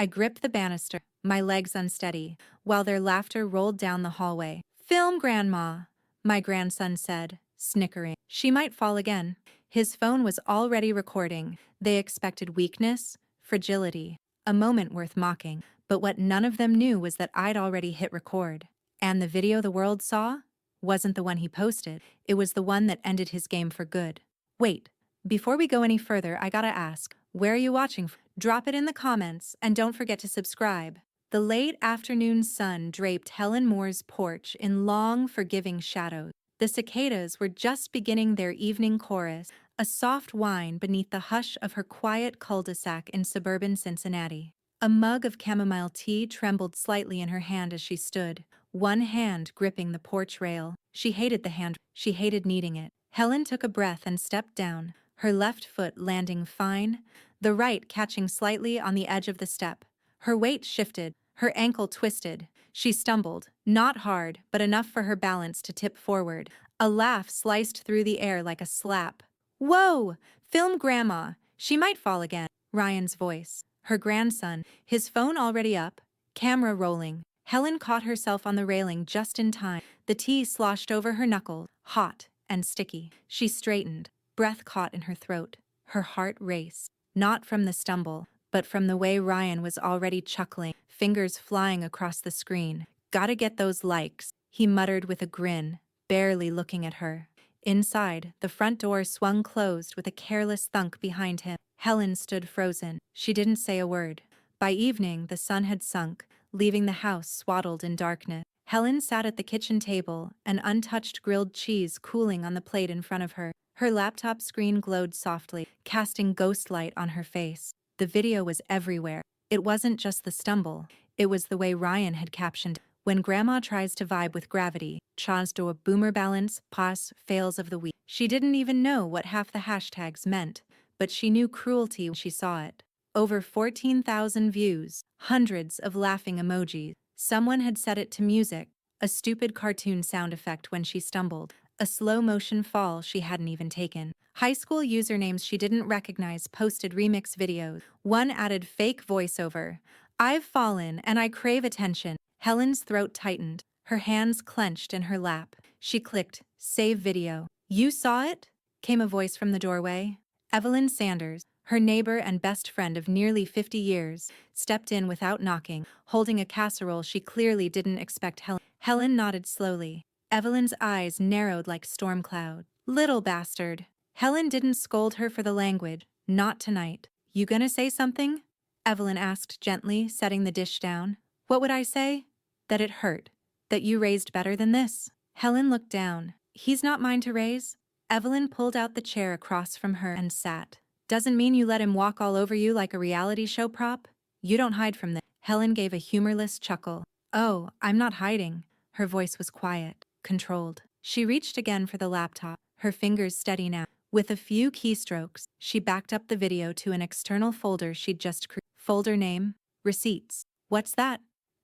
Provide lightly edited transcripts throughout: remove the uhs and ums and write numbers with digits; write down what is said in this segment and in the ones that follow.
I gripped the banister, my legs unsteady, while their laughter rolled down the hallway. "Film, Grandma," my grandson said, snickering. She might fall again. His phone was already recording. They expected weakness, fragility, a moment worth mocking. But what none of them knew was that I'd already hit record. And the video the world saw wasn't the one he posted. It was the one that ended his game for good. Wait, before we go any further, I gotta ask, where are you watching from? Drop it in the comments, and don't forget to subscribe. The late afternoon sun draped Helen Moore's porch in long, forgiving shadows. The cicadas were just beginning their evening chorus, a soft whine beneath the hush of her quiet cul-de-sac in suburban Cincinnati. A mug of chamomile tea trembled slightly in her hand as she stood, one hand gripping the porch rail. She hated the hand. She hated needing it. Helen took a breath and stepped down, her left foot landing fine, the right catching slightly on the edge of the step. Her weight shifted, her ankle twisted. She stumbled, not hard, but enough for her balance to tip forward. A laugh sliced through the air like a slap. "Whoa! Film, Grandma! She might fall again." Ryan's voice. Her grandson, his phone already up, camera rolling. Helen caught herself on the railing just in time. The tea sloshed over her knuckles, hot and sticky. She straightened, breath caught in her throat. Her heart raced, not from the stumble, but from the way Ryan was already chuckling, fingers flying across the screen. "Gotta get those likes," he muttered with a grin, barely looking at her. Inside, the front door swung closed with a careless thunk behind him. Helen stood frozen. She didn't say a word. By evening, the sun had sunk, leaving the house swaddled in darkness. Helen sat at the kitchen table, an untouched grilled cheese cooling on the plate in front of her. Her laptop screen glowed softly, casting ghost light on her face. The video was everywhere. It wasn't just the stumble. It was the way Ryan had captioned it. "When Grandma tries to vibe with gravity, chance do a boomer balance, pass, fails of the week." She didn't even know what half the hashtags meant, but she knew cruelty when she saw it. Over 14,000 views, hundreds of laughing emojis. Someone had set it to music, a stupid cartoon sound effect when she stumbled, a slow-motion fall she hadn't even taken. High school usernames she didn't recognize posted remix videos. One added fake voiceover. "I've fallen and I crave attention." Helen's throat tightened, her hands clenched in her lap. She clicked, "Save video." "You saw it?" came a voice from the doorway. Evelyn Sanders, her neighbor and best friend of nearly 50 years, stepped in without knocking, holding a casserole she clearly didn't expect Helen. Helen nodded slowly. Evelyn's eyes narrowed like storm clouds. "Little bastard." Helen didn't scold her for the language. Not tonight. "You gonna say something?" Evelyn asked gently, setting the dish down. "What would I say?" "That it hurt. That you raised better than this." Helen looked down. "He's not mine to raise." Evelyn pulled out the chair across from her and sat. "Doesn't mean you let him walk all over you like a reality show prop. You don't hide from this." Helen gave a humorless chuckle. "Oh, I'm not hiding." Her voice was quiet, controlled. She reached again for the laptop, her fingers steady now. With a few keystrokes, she backed up the video to an external folder she'd just created. Folder name, receipts. "What's that?"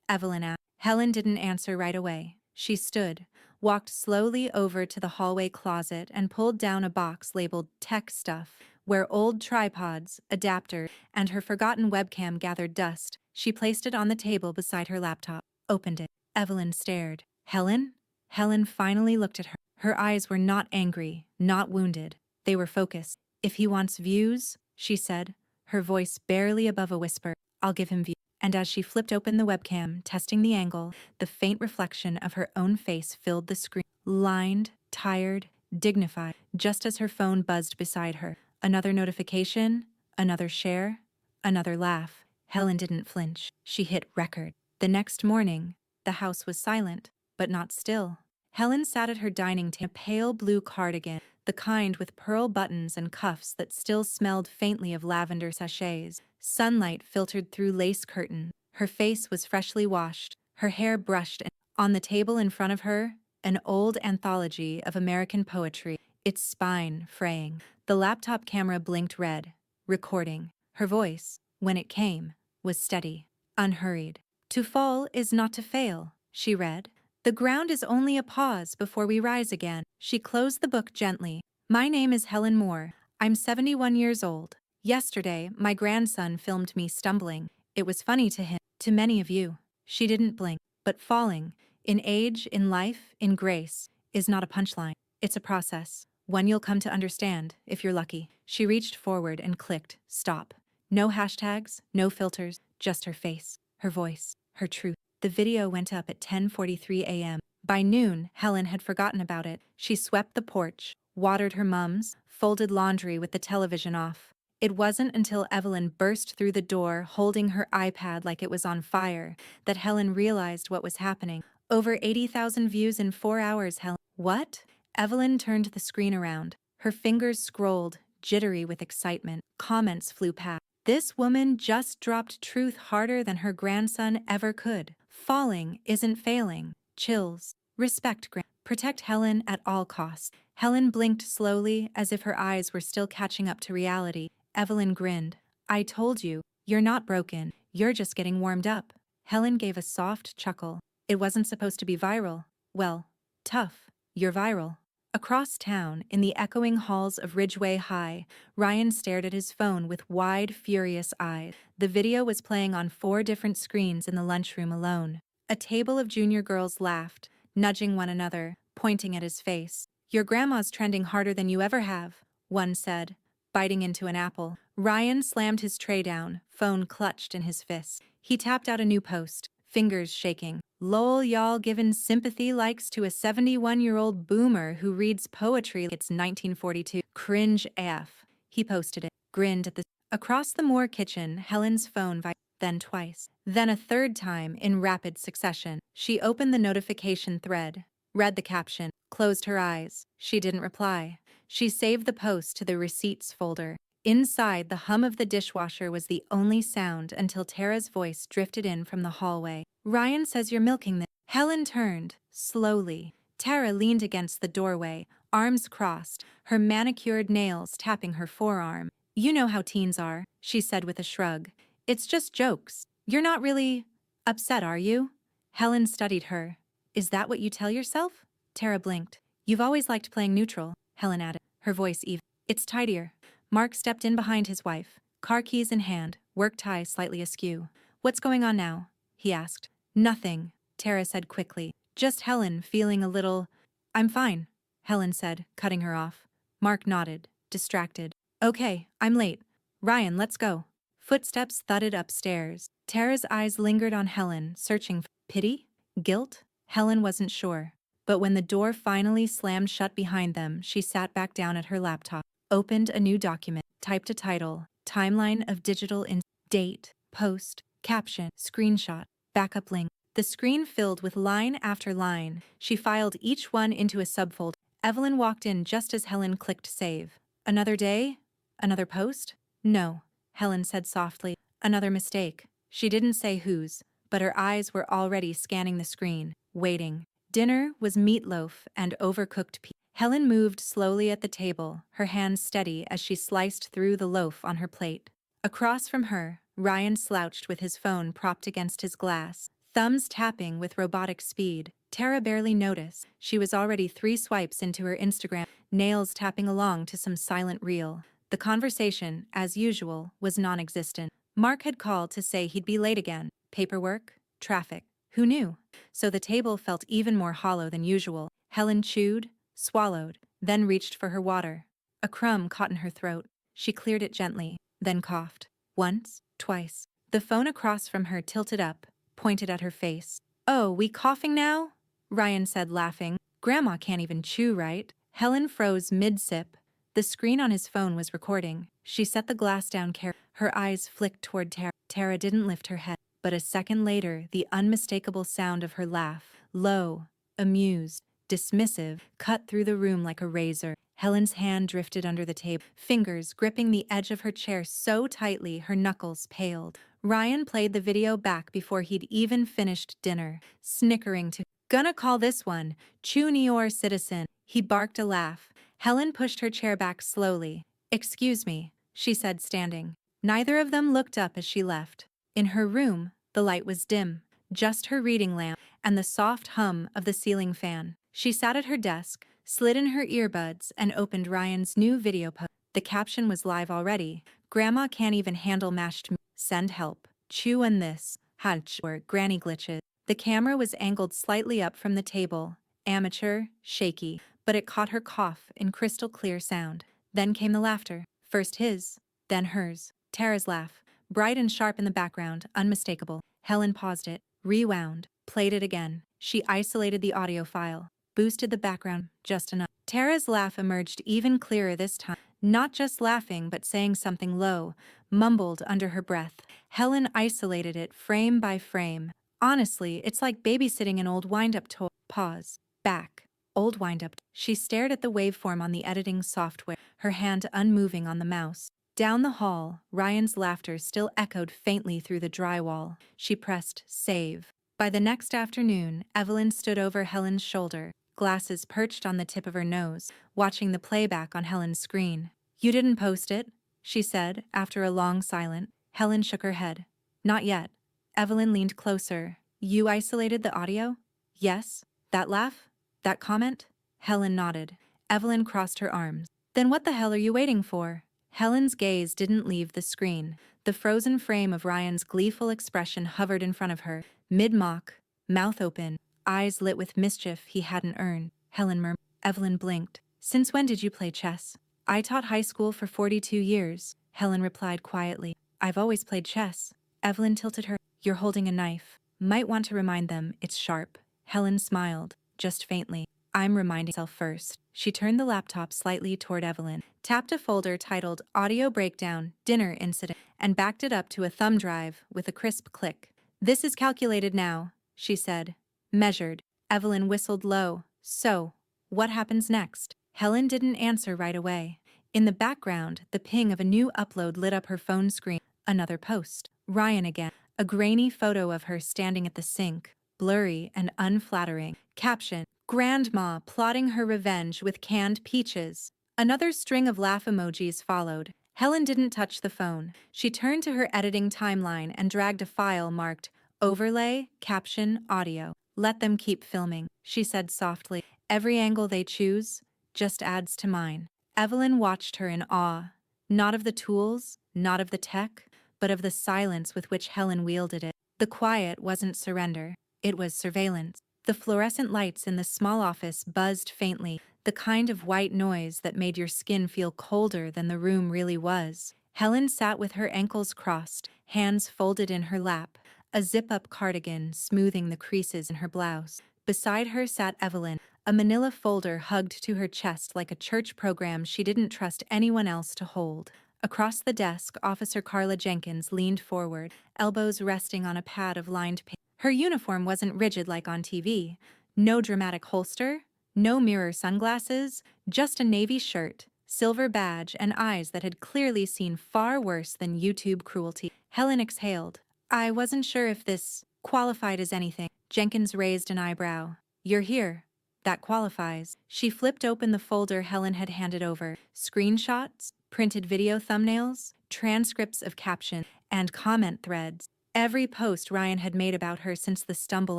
Evelyn asked. Helen didn't answer right away. She stood, walked slowly over to the hallway closet and pulled down a box labeled tech stuff, where old tripods, adapters, and her forgotten webcam gathered dust. She placed it on the table beside her laptop, opened it. Evelyn stared. "Helen?" Helen finally looked at her. Her eyes were not angry, not wounded. They were focused. "If he wants views," she said, her voice barely above a whisper, "I'll give him views." And as she flipped open the webcam, testing the angle, the faint reflection of her own face filled the screen. Lined, tired, dignified, just as her phone buzzed beside her. Another notification, another share, another laugh. Helen didn't flinch. She hit record. The next morning, the house was silent, but not still. Helen sat at her dining table, a pale blue cardigan, the kind with pearl buttons and cuffs that still smelled faintly of lavender sachets. Sunlight filtered through lace curtains. Her face was freshly washed, her hair brushed, and on the table in front of her, an old anthology of American poetry, its spine fraying. The laptop camera blinked red, recording. Her voice, when it came, was steady, unhurried. "To fall is not to fail," she read. "The ground is only a pause before we rise again." She closed the book gently. "My name is Helen Moore. I'm 71 years old. Yesterday, my grandson filmed me stumbling. It was funny to him. To many of you. She didn't blink. But falling, in age, in life, in grace, is not a punchline. It's a process. One you'll come to understand, if you're lucky. She reached forward and clicked, stop. No hashtags, no filters, just her face, her voice, her truth. The video went up at 10:43 a.m. By noon, Helen had forgotten about it. She swept the porch, watered her mums, folded laundry with the television off. It wasn't until Evelyn burst through the door holding her iPad like it was on fire that Helen realized what was happening. Over 80,000 views in 4 hours, Helen. What? Evelyn turned the screen around. Her fingers scrolled, jittery with excitement. Comments flew past. This woman just dropped truth harder than her grandson ever could. Falling isn't failing. Chills. Respect. Protect Helen at all costs. Helen blinked slowly as if her eyes were still catching up to reality. Evelyn grinned. I told you, you're not broken. You're just getting warmed up. Helen gave a soft chuckle. It wasn't supposed to be viral. Well, tough. You're viral. Across town, in the echoing halls of Ridgeway High, Ryan stared at his phone with wide, furious eyes. The video was playing on 4 different screens in the lunchroom alone. A table of junior girls laughed, nudging one another, pointing at his face. Your grandma's trending harder than you ever have, one said, biting into an apple. Ryan slammed his tray down, phone clutched in his fist. He tapped out a new post, fingers shaking. Lol, y'all giving sympathy likes to a 71-year-old boomer who reads poetry. It's 1942. Cringe AF. He posted it, grinned at the... Across the Moore kitchen, Helen's phone vibrated, then twice. Then a third time in rapid succession. She opened the notification thread, read the caption, closed her eyes. She didn't reply. She saved the post to the receipts folder. Inside, the hum of the dishwasher was the only sound until Tara's voice drifted in from the hallway. Ryan says you're milking this. Helen turned, slowly. Tara leaned against the doorway, arms crossed, her manicured nails tapping her forearm. You know how teens are, she said with a shrug. It's just jokes. You're not really upset, are you? Helen studied her. Is that what you tell yourself? Tara blinked. You've always liked playing neutral, Helen added, her voice even. It's tidier. Mark stepped in behind his wife, car keys in hand, work tie slightly askew. What's going on now? He asked. Nothing, Tara said quickly. Just Helen feeling a little... I'm fine, Helen said, cutting her off. Mark nodded, distracted. Okay, I'm late. Ryan, let's go. Footsteps thudded upstairs. Tara's eyes lingered on Helen, searching for pity? Guilt? Helen wasn't sure. But when the door finally slammed shut behind them, she sat back down at her laptop, opened a new document, typed a title, timeline of digital date, post, caption, screenshot, backup link. The screen filled with line after line. She filed each one into a subfolder. Evelyn walked in just as Helen clicked save. Another day? Another post? No, Helen said softly. Another mistake. She didn't say whose, but her eyes were already scanning the screen, waiting. Dinner was meatloaf and overcooked peas. Helen moved slowly at the table, her hands steady as she sliced through the loaf on her plate. Across from her, Ryan slouched with his phone propped against his glass, thumbs tapping with robotic speed. Tara barely noticed. She was already 3 swipes into her Instagram, nails tapping along to some silent reel. The conversation, as usual, was non-existent. Mark had called to say he'd be late again. Paperwork? Traffic? Who knew? So the table felt even more hollow than usual. Helen chewed, swallowed, then reached for her water. A crumb caught in her throat. She cleared it gently, then coughed. Once, twice. The phone across from her tilted up, pointed at her face. Oh, we coughing now? Ryan said, laughing. Grandma can't even chew, right? Helen froze mid-sip. The screen on his phone was recording. She set the glass down carefully. Her eyes flicked toward Tara. Tara didn't lift her head. But a second later, the unmistakable sound of her laugh, low, amused, dismissive, cut through the room like a razor. Helen's hand drifted under the table, fingers gripping the edge of her chair so tightly her knuckles paled. Ryan played the video back before he'd even finished dinner, snickering to, "Gonna call this one, Junior Citizen." He barked a laugh. Helen pushed her chair back slowly. "Excuse me," she said, standing. Neither of them looked up as she left. In her room, the light was dim, just her reading lamp and the soft hum of the ceiling fan. She sat at her desk, slid in her earbuds, and opened Ryan's new video post. The caption was live already. Grandma can't even handle mashed meat. Send help. Chew on this. Hunch or granny glitches. The camera was angled slightly up from the table. Amateur, shaky, but it caught her cough in crystal clear sound. Then came the laughter. First his, then hers. Tara's laugh. Bright and sharp in the background, unmistakable. Helen paused it, rewound, played it again. She isolated the audio file, boosted the background just enough. Tara's laugh emerged even clearer this time. Not just laughing, but saying something low, mumbled under her breath. Helen isolated it frame by frame. Honestly, it's like babysitting an old wind-up toy. Pause. Back. Old wind-up. She stared at the waveform on the editing software, her hand unmoving on the mouse. Down the hall, Ryan's laughter still echoed faintly through the drywall. She pressed save. By the next afternoon, Evelyn stood over Helen's shoulder, glasses perched on the tip of her nose, watching the playback on Helen's screen. You didn't post it, she said, after a long silence. Helen shook her head. Not yet. Evelyn leaned closer. You isolated the audio? Yes. That laugh? That comment? Helen nodded. Evelyn crossed her arms. Then what the hell are you waiting for? Helen's gaze didn't leave the screen. The frozen frame of Ryan's gleeful expression hovered in front of her, mid-mock, mouth open, eyes lit with mischief he hadn't earned. Helen murmured. Evelyn blinked. Since when did you play chess? I taught high school for 42 years, Helen replied quietly. I've always played chess. Evelyn tilted her. You're holding a knife. Might want to remind them it's sharp. Helen smiled, just faintly. I'm reminding myself first. She turned the laptop slightly toward Evelyn, tapped a folder titled Audio Breakdown, Dinner Incident, and backed it up to a thumb drive with a crisp click. This is calculated now, she said. Measured. Evelyn whistled low. So, what happens next? Helen didn't answer right away. In the background, the ping of a new upload lit up her phone screen. Another post. Ryan again. A grainy photo of her standing at the sink, blurry and unflattering. Caption. Grandma plotting her revenge with canned peaches. Another string of laugh emojis followed. Helen didn't touch the phone. She turned to her editing timeline and dragged a file marked Overlay, Caption, Audio. Let them keep filming, she said softly. Every angle they choose just adds to mine. Evelyn watched her in awe. Not of the tools, not of the tech, but of the silence with which Helen wielded it. The quiet wasn't surrender. It was surveillance. The fluorescent lights in the small office buzzed faintly, the kind of white noise that made your skin feel colder than the room really was. Helen sat with her ankles crossed, hands folded in her lap, a zip-up cardigan smoothing the creases in her blouse. Beside her sat Evelyn, a manila folder hugged to her chest like a church program she didn't trust anyone else to hold. Across the desk, Officer Carla Jenkins leaned forward, elbows resting on a pad of lined paper. Her uniform wasn't rigid like on TV. No dramatic holster, no mirror sunglasses, just a navy shirt, silver badge, and eyes that had clearly seen far worse than YouTube cruelty. Helen exhaled. I wasn't sure if this qualified as anything. Jenkins raised an eyebrow. You're here. That qualifies. She flipped open the folder Helen had handed over. Screenshots, printed video thumbnails, transcripts of captions, and comment threads. Every post Ryan had made about her since the stumble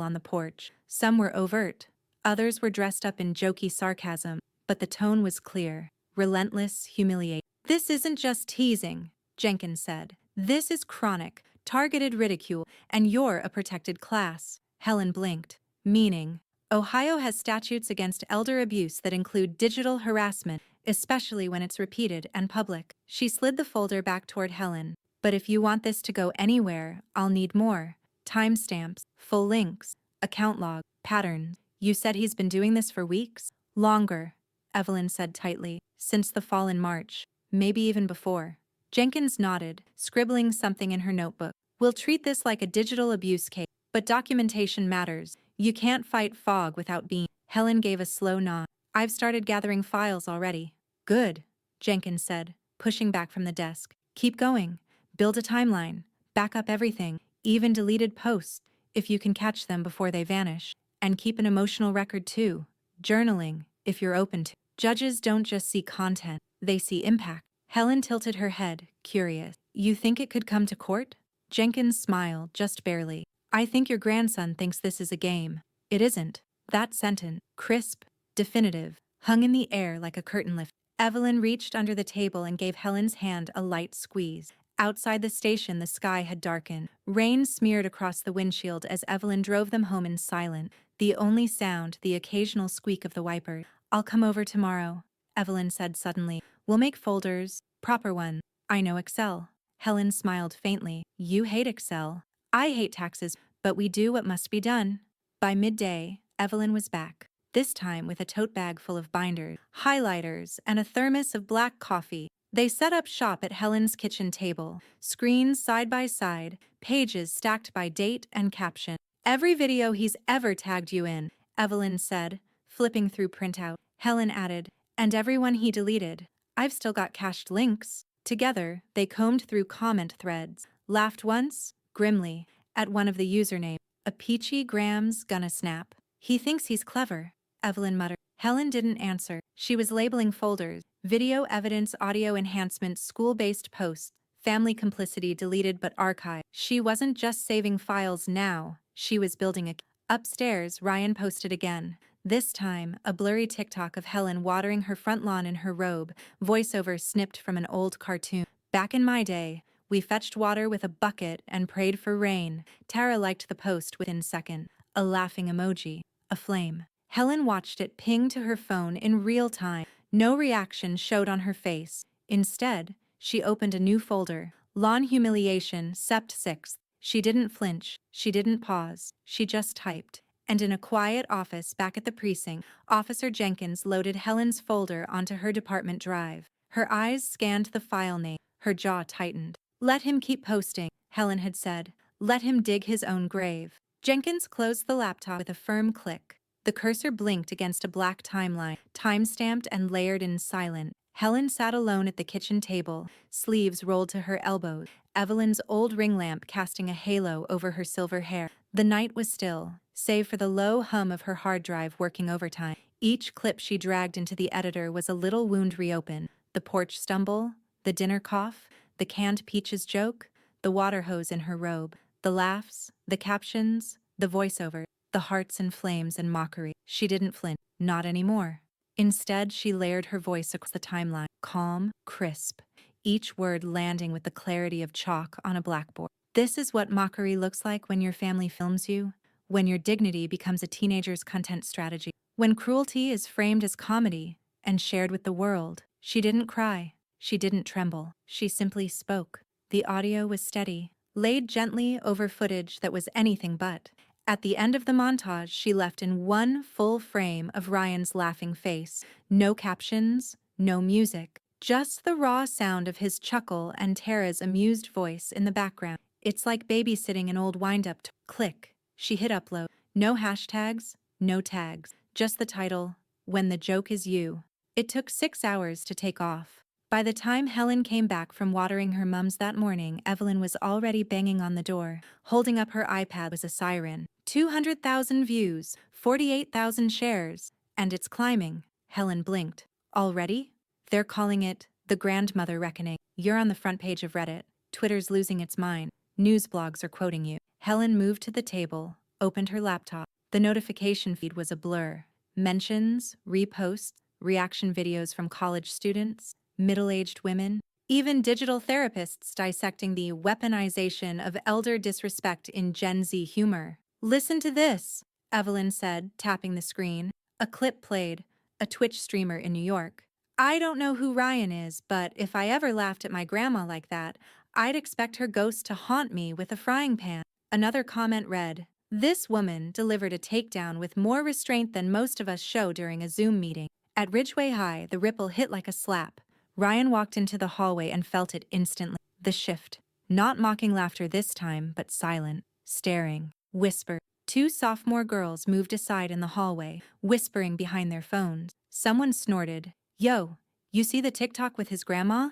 on the porch. Some were overt. Others were dressed up in jokey sarcasm, but the tone was clear, relentless, humiliating. This isn't just teasing, Jenkins said. This is chronic, targeted ridicule, and you're a protected class. Helen blinked. Meaning, Ohio has statutes against elder abuse that include digital harassment, especially when it's repeated and public. She slid the folder back toward Helen. But if you want this to go anywhere, I'll need more. Timestamps, full links, account log, patterns. You said he's been doing this for weeks? Longer, Evelyn said tightly. Since the fall in March. Maybe even before. Jenkins nodded, scribbling something in her notebook. We'll treat this like a digital abuse case, but documentation matters. You can't fight fog without being. Helen gave a slow nod. I've started gathering files already. Good, Jenkins said, pushing back from the desk. Keep going. Build a timeline. Back up everything, even deleted posts, if you can catch them before they vanish. And keep an emotional record too. Journaling, if you're open to. Judges don't just see content, they see impact. Helen tilted her head, curious. You think it could come to court? Jenkins smiled, just barely. I think your grandson thinks this is a game. It isn't. That sentence, crisp, definitive, hung in the air like a curtain lift. Evelyn reached under the table and gave Helen's hand a light squeeze. Outside the station, the sky had darkened. Rain smeared across the windshield as Evelyn drove them home in silence. The only sound, the occasional squeak of the wiper. "I'll come over tomorrow," Evelyn said suddenly. "We'll make folders, proper ones. I know Excel." Helen smiled faintly. "You hate Excel. I hate taxes, but we do what must be done." By midday, Evelyn was back, this time with a tote bag full of binders, highlighters, and a thermos of black coffee. They set up shop at Helen's kitchen table, screens side by side, pages stacked by date and caption. "Every video he's ever tagged you in," Evelyn said, flipping through printout. Helen added, "And everyone he deleted. I've still got cached links." Together, they combed through comment threads, laughed once, grimly, at one of the usernames. "A peachy Graham's gonna snap. He thinks he's clever," Evelyn muttered. Helen didn't answer. She was labeling folders: video evidence, audio enhancements, school-based posts, family complicity deleted but archived. She wasn't just saving files now, she was building a... Upstairs, Ryan posted again. This time, a blurry TikTok of Helen watering her front lawn in her robe, voiceover snipped from an old cartoon. "Back in my day, we fetched water with a bucket and prayed for rain." Tara liked the post within seconds. A laughing emoji. A flame. Helen watched it ping to her phone in real time. No reaction showed on her face. Instead, she opened a new folder. Lawn humiliation, Sept 6th. She didn't flinch. She didn't pause. She just typed. And in a quiet office back at the precinct, Officer Jenkins loaded Helen's folder onto her department drive. Her eyes scanned the file name. Her jaw tightened. "Let him keep posting," Helen had said. "Let him dig his own grave." Jenkins closed the laptop with a firm click. The cursor blinked against a black timeline, time-stamped and layered in silence. Helen sat alone at the kitchen table, sleeves rolled to her elbows, Evelyn's old ring lamp casting a halo over her silver hair. The night was still, save for the low hum of her hard drive working overtime. Each clip she dragged into the editor was a little wound reopened. The porch stumble, the dinner cough, the canned peaches joke, the water hose in her robe, the laughs, the captions, the voiceover, the hearts and flames and mockery. She didn't flinch. Not anymore. Instead, she layered her voice across the timeline, calm, crisp, each word landing with the clarity of chalk on a blackboard. This is what mockery looks like when your family films you, when your dignity becomes a teenager's content strategy, when cruelty is framed as comedy and shared with the world. She didn't cry. She didn't tremble. She simply spoke. The audio was steady, laid gently over footage that was anything but. At the end of the montage, she left in one full frame of Ryan's laughing face. No captions, no music, just the raw sound of his chuckle and Tara's amused voice in the background. It's like babysitting an old wind-up. Click. She hit upload. No hashtags, no tags. Just the title, "When the Joke Is You." It took 6 hours to take off. By the time Helen came back from watering her mums that morning, Evelyn was already banging on the door. Holding up her iPad was a siren. 200,000 views, 48,000 shares, and it's climbing. Helen blinked. Already? They're calling it the grandmother reckoning. You're on the front page of Reddit. Twitter's losing its mind. News blogs are quoting you. Helen moved to the table, opened her laptop. The notification feed was a blur. Mentions, reposts, reaction videos from college students, middle-aged women, even digital therapists dissecting the weaponization of elder disrespect in Gen Z humor. "Listen to this," Evelyn said, tapping the screen. A clip played, a Twitch streamer in New York. "I don't know who Ryan is, but if I ever laughed at my grandma like that, I'd expect her ghost to haunt me with a frying pan." Another comment read, "This woman delivered a takedown with more restraint than most of us show during a Zoom meeting." At Ridgeway High, the ripple hit like a slap. Ryan walked into the hallway and felt it instantly. The shift. Not mocking laughter this time, but silent, staring, whisper. Two sophomore girls moved aside in the hallway, whispering behind their phones. Someone snorted, "Yo, you see the TikTok with his grandma?"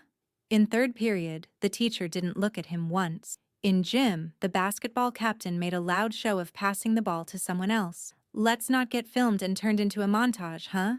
In third period, the teacher didn't look at him once. In gym, the basketball captain made a loud show of passing the ball to someone else. "Let's not get filmed and turned into a montage, huh?"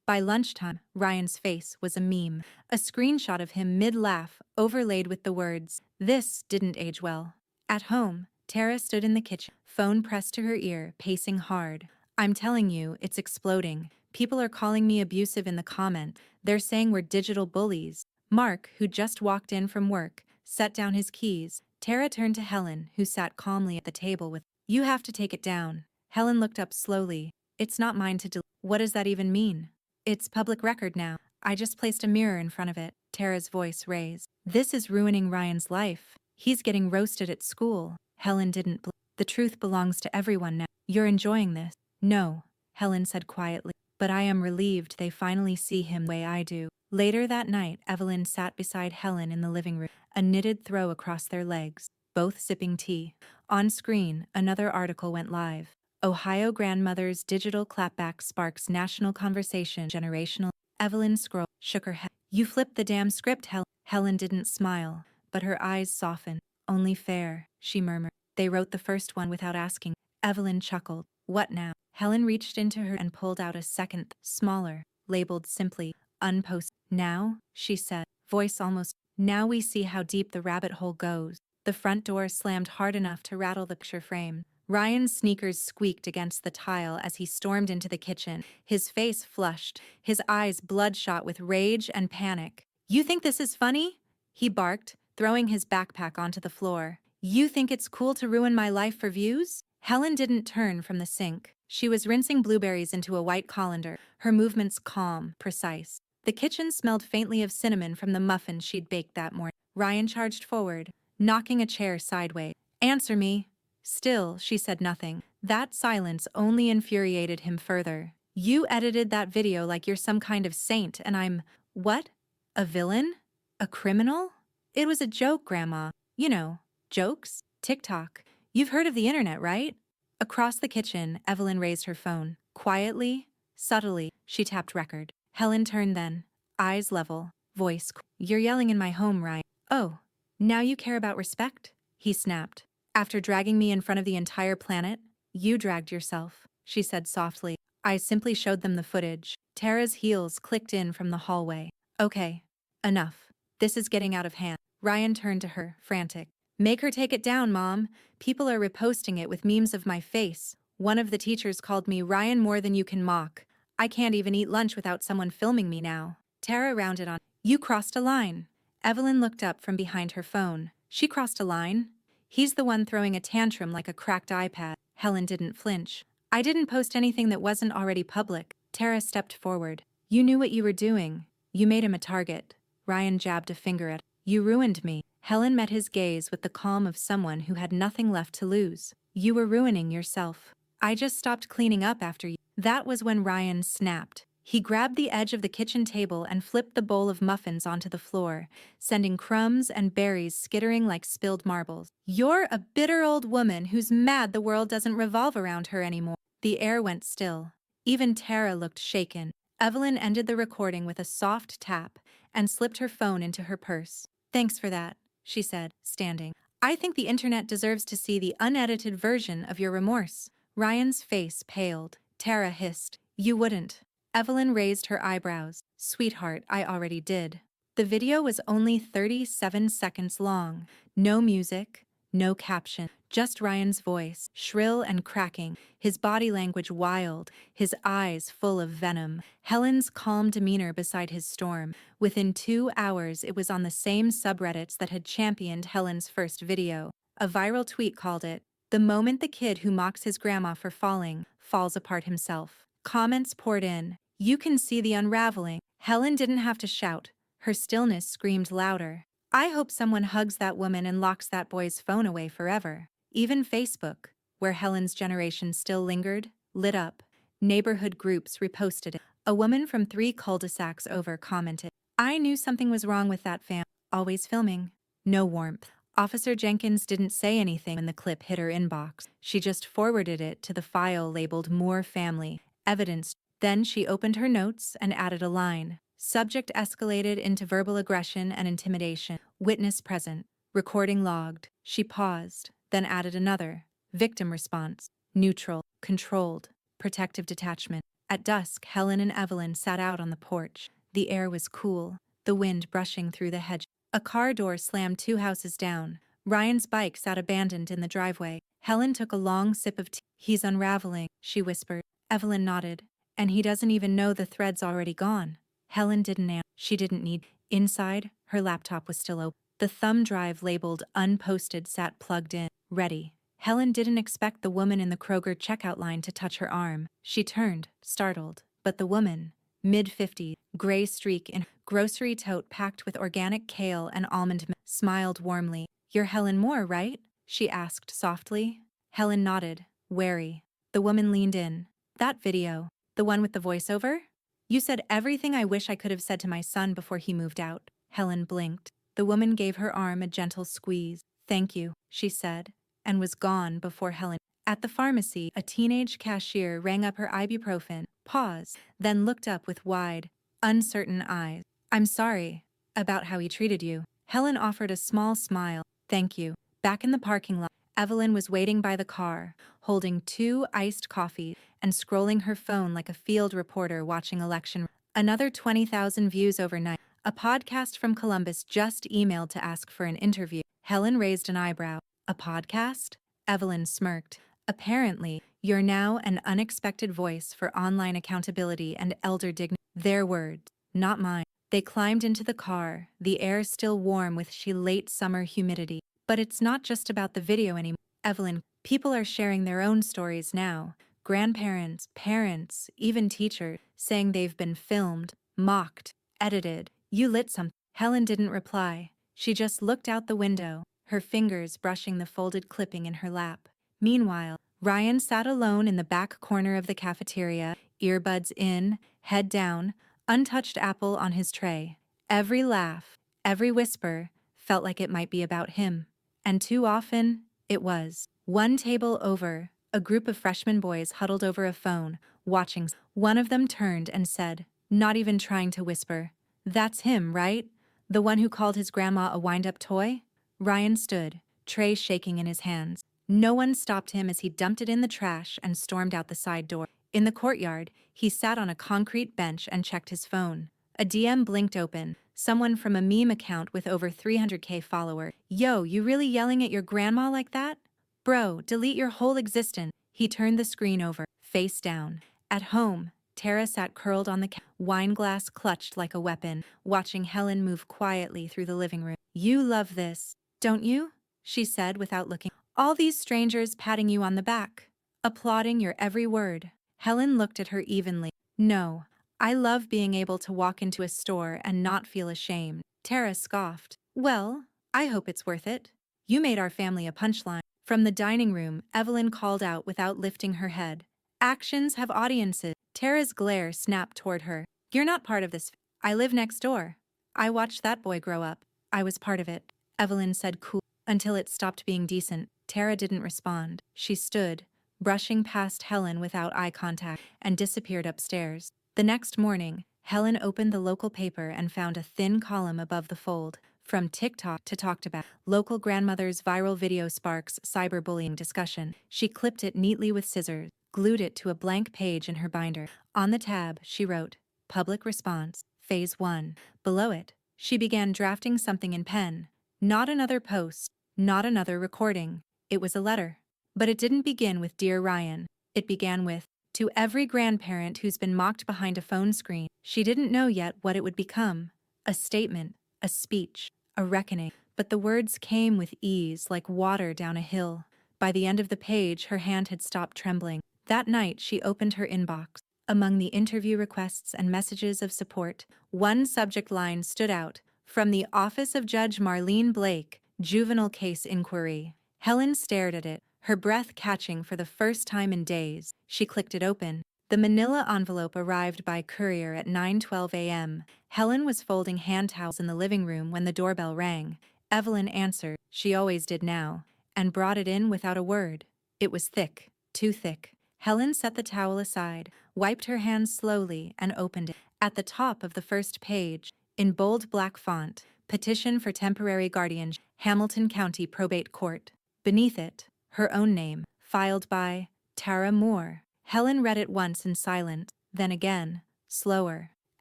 By lunchtime, Ryan's face was a meme, a screenshot of him mid-laugh, overlaid with the words, "This didn't age well." At home, Tara stood in the kitchen, phone pressed to her ear, pacing hard. "I'm telling you, it's exploding. People are calling me abusive in the comments. They're saying we're digital bullies." Mark, who just walked in from work, set down his keys. Tara turned to Helen, who sat calmly at the table with, "You have to take it down." Helen looked up slowly. "It's not mine to delete." "What does that even mean?" "It's public record now. I just placed a mirror in front of it." Tara's voice raised. "This is ruining Ryan's life. He's getting roasted at school." Helen didn't "The truth belongs to everyone now. You're enjoying this." "No," Helen said quietly, "but I am relieved they finally see him the way I do." Later that night, Evelyn sat beside Helen in the living room, a knitted throw across their legs, both sipping tea. On screen, another article went live. Ohio grandmother's digital clapback sparks national conversation. Generational. Evelyn shook her head. "You flipped the damn script, Helen." Helen didn't smile, but her eyes softened. "Only fair," she murmured. "They wrote the first one without asking." Evelyn chuckled. "What now?" Helen reached into her and pulled out a second, smaller, labeled simply, "Unposted." "Now," she said, voice almost, "now we see how deep the rabbit hole goes." The front door slammed hard enough to rattle the picture frame. Ryan's sneakers squeaked against the tile as he stormed into the kitchen, his face flushed, his eyes bloodshot with rage and panic. "You think this is funny?" he barked, throwing his backpack onto the floor. "You think it's cool to ruin my life for views?" Helen didn't turn from the sink. She was rinsing blueberries into a white colander, her movements calm, precise. The kitchen smelled faintly of cinnamon from the muffin she'd baked that morning. Ryan charged forward, knocking a chair sideways. "Answer me." Still, she said nothing. That silence only infuriated him further. "You edited that video like you're some kind of saint, and I'm… what? A villain? A criminal?" "It was a joke, Grandma. You know, jokes? TikTok. You've heard of the internet, right?" Across the kitchen, Evelyn raised her phone. Quietly, subtly, she tapped record. Helen turned then, eyes level, voice cool. "You're yelling in my home, Ryan." "Oh, now you care about respect?" he snapped. "After dragging me in front of the entire planet?" "You dragged yourself," she said softly. "I simply showed them the footage." Tara's heels clicked in from the hallway. "Okay. Enough. This is getting out of hand." Ryan turned to her, frantic. "Make her take it down, Mom. People are reposting it with memes of my face. One of the teachers called me Ryan more than you can mock. I can't even eat lunch without someone filming me now." Tara rounded on. "You crossed a line." Evelyn looked up from behind her phone. "She crossed a line? He's the one throwing a tantrum like a cracked iPad." Helen didn't flinch. "I didn't post anything that wasn't already public." Tara stepped forward. "You knew what you were doing. You made him a target." Ryan jabbed a finger at her. "You ruined me." Helen met his gaze with the calm of someone who had nothing left to lose. "You were ruining yourself. I just stopped cleaning up after you." That was when Ryan snapped. He grabbed the edge of the kitchen table and flipped the bowl of muffins onto the floor, sending crumbs and berries skittering like spilled marbles. "You're a bitter old woman who's mad the world doesn't revolve around her anymore." The air went still. Even Tara looked shaken. Evelyn ended the recording with a soft tap and slipped her phone into her purse. "Thanks for that," she said, standing. "I think the internet deserves to see the unedited version of your remorse." Ryan's face paled. Tara hissed, "You wouldn't." Evelyn raised her eyebrows. "Sweetheart, I already did." The video was only 37 seconds long. No music, no caption, just Ryan's voice, shrill and cracking, his body language wild, his eyes full of venom, Helen's calm demeanor beside his storm. Within 2 hours, it was on the same subreddits that had championed Helen's first video. A viral tweet called it, "The moment the kid who mocks his grandma for falling, falls apart himself." Comments poured in. You can see the unraveling. Helen didn't have to shout. Her stillness screamed louder. "I hope someone hugs that woman and locks that boy's phone away forever." Even Facebook, where Helen's generation still lingered, lit up. Neighborhood groups reposted it. A woman from 3 cul-de-sacs over commented, "I knew something was wrong with that fam. Always filming." No warmth. Officer Jenkins didn't say anything when the clip hit her inbox. She just forwarded it to the file labeled More Family. Evidence. Then she opened her notes and added a line. Subject escalated into verbal aggression and intimidation. Witness present. Recording logged. She paused, then added another. Victim response. Neutral, controlled, protective detachment. At dusk, Helen and Evelyn sat out on the porch. The air was cool, the wind brushing through the hedge. A car door slammed 2 houses down. Ryan's bike sat abandoned in the driveway. Helen took a long sip of tea. "He's unraveling," she whispered. Evelyn nodded. "And he doesn't even know the thread's already gone." Helen didn't answer. She didn't need. Inside, her laptop was still open. The thumb drive labeled unposted sat plugged in, ready. Helen didn't expect the woman in the Kroger checkout line to touch her arm. She turned, startled. But the woman, mid-50s, gray streak in grocery tote packed with organic kale and almond milk, smiled warmly. "You're Helen Moore, right?" she asked softly. Helen nodded, wary. The woman leaned in. "That video, the one with the voiceover? You said everything I wish I could have said to my son before he moved out." Helen blinked. The woman gave her arm a gentle squeeze. "Thank you," she said, and was gone before Helen. At the pharmacy, a teenage cashier rang up her ibuprofen, paused, then looked up with wide, uncertain eyes. "I'm sorry about how he treated you." Helen offered a small smile. "Thank you." Back in the parking lot, Evelyn was waiting by the car, holding 2 iced coffees and scrolling her phone like a field reporter watching election. Another 20,000 views overnight. A podcast from Columbus just emailed to ask for an interview. Helen raised an eyebrow. "A podcast?" Evelyn smirked. "Apparently, you're now an unexpected voice for online accountability and elder dignity." Their words, not mine. They climbed into the car, the air still warm with late summer humidity. "But it's not just about the video anymore, Evelyn. People are sharing their own stories now. Grandparents, parents, even teachers, saying they've been filmed, mocked, edited." "You lit something." Helen didn't reply. She just looked out the window, her fingers brushing the folded clipping in her lap. Meanwhile, Ryan sat alone in the back corner of the cafeteria, earbuds in, head down, untouched apple on his tray. Every laugh, every whisper, felt like it might be about him. And too often, it was. One table over, a group of freshman boys huddled over a phone, watching. One of them turned and said, not even trying to whisper, "That's him, right? The one who called his grandma a wind-up toy?" Ryan stood, tray shaking in his hands. No one stopped him as he dumped it in the trash and stormed out the side door. In the courtyard, he sat on a concrete bench and checked his phone. A DM blinked open, someone from a meme account with over 300K followers. "Yo, you really yelling at your grandma like that? Bro, delete your whole existence." He turned the screen over, face down. At home, Tara sat curled on the couch, wine glass clutched like a weapon, watching Helen move quietly through the living room. "You love this, don't you?" she said without looking. "All these strangers patting you on the back, applauding your every word." Helen looked at her evenly. "No, I love being able to walk into a store and not feel ashamed." Tara scoffed. "Well, I hope it's worth it. You made our family a punchline." From the dining room, Evelyn called out without lifting her head. "Actions have audiences." Tara's glare snapped toward her. "You're not part of this. I live next door. I watched that boy grow up. I was part of it," Evelyn said coolly, "until it stopped being decent." Tara didn't respond. She stood, brushing past Helen without eye contact, and disappeared upstairs. The next morning, Helen opened the local paper and found a thin column above the fold. From TikTok to talked about, local grandmother's viral video sparks cyberbullying discussion. She clipped it neatly with scissors, glued it to a blank page in her binder. On the tab, she wrote, "Public response, phase 1. Below it, she began drafting something in pen. Not another post, not another recording. It was a letter. But it didn't begin with "Dear Ryan." It began with, "To every grandparent who's been mocked behind a phone screen." She didn't know yet what it would become. A statement, a speech, a reckoning. But the words came with ease, like water down a hill. By the end of the page, her hand had stopped trembling. That night, she opened her inbox. Among the interview requests and messages of support, one subject line stood out. "From the Office of Judge Marlene Blake, Juvenile Case Inquiry." Helen stared at it, her breath catching for the first time in days. She clicked it open. The manila envelope arrived by courier at 9:12 a.m. Helen was folding hand towels in the living room when the doorbell rang. Evelyn answered, she always did now, and brought it in without a word. It was thick, too thick. Helen set the towel aside, wiped her hands slowly, and opened it. At the top of the first page, in bold black font, "Petition for Temporary Guardianship, Hamilton County Probate Court." Beneath it, her own name, filed by Tara Moore. Helen read it once in silence, then again, slower.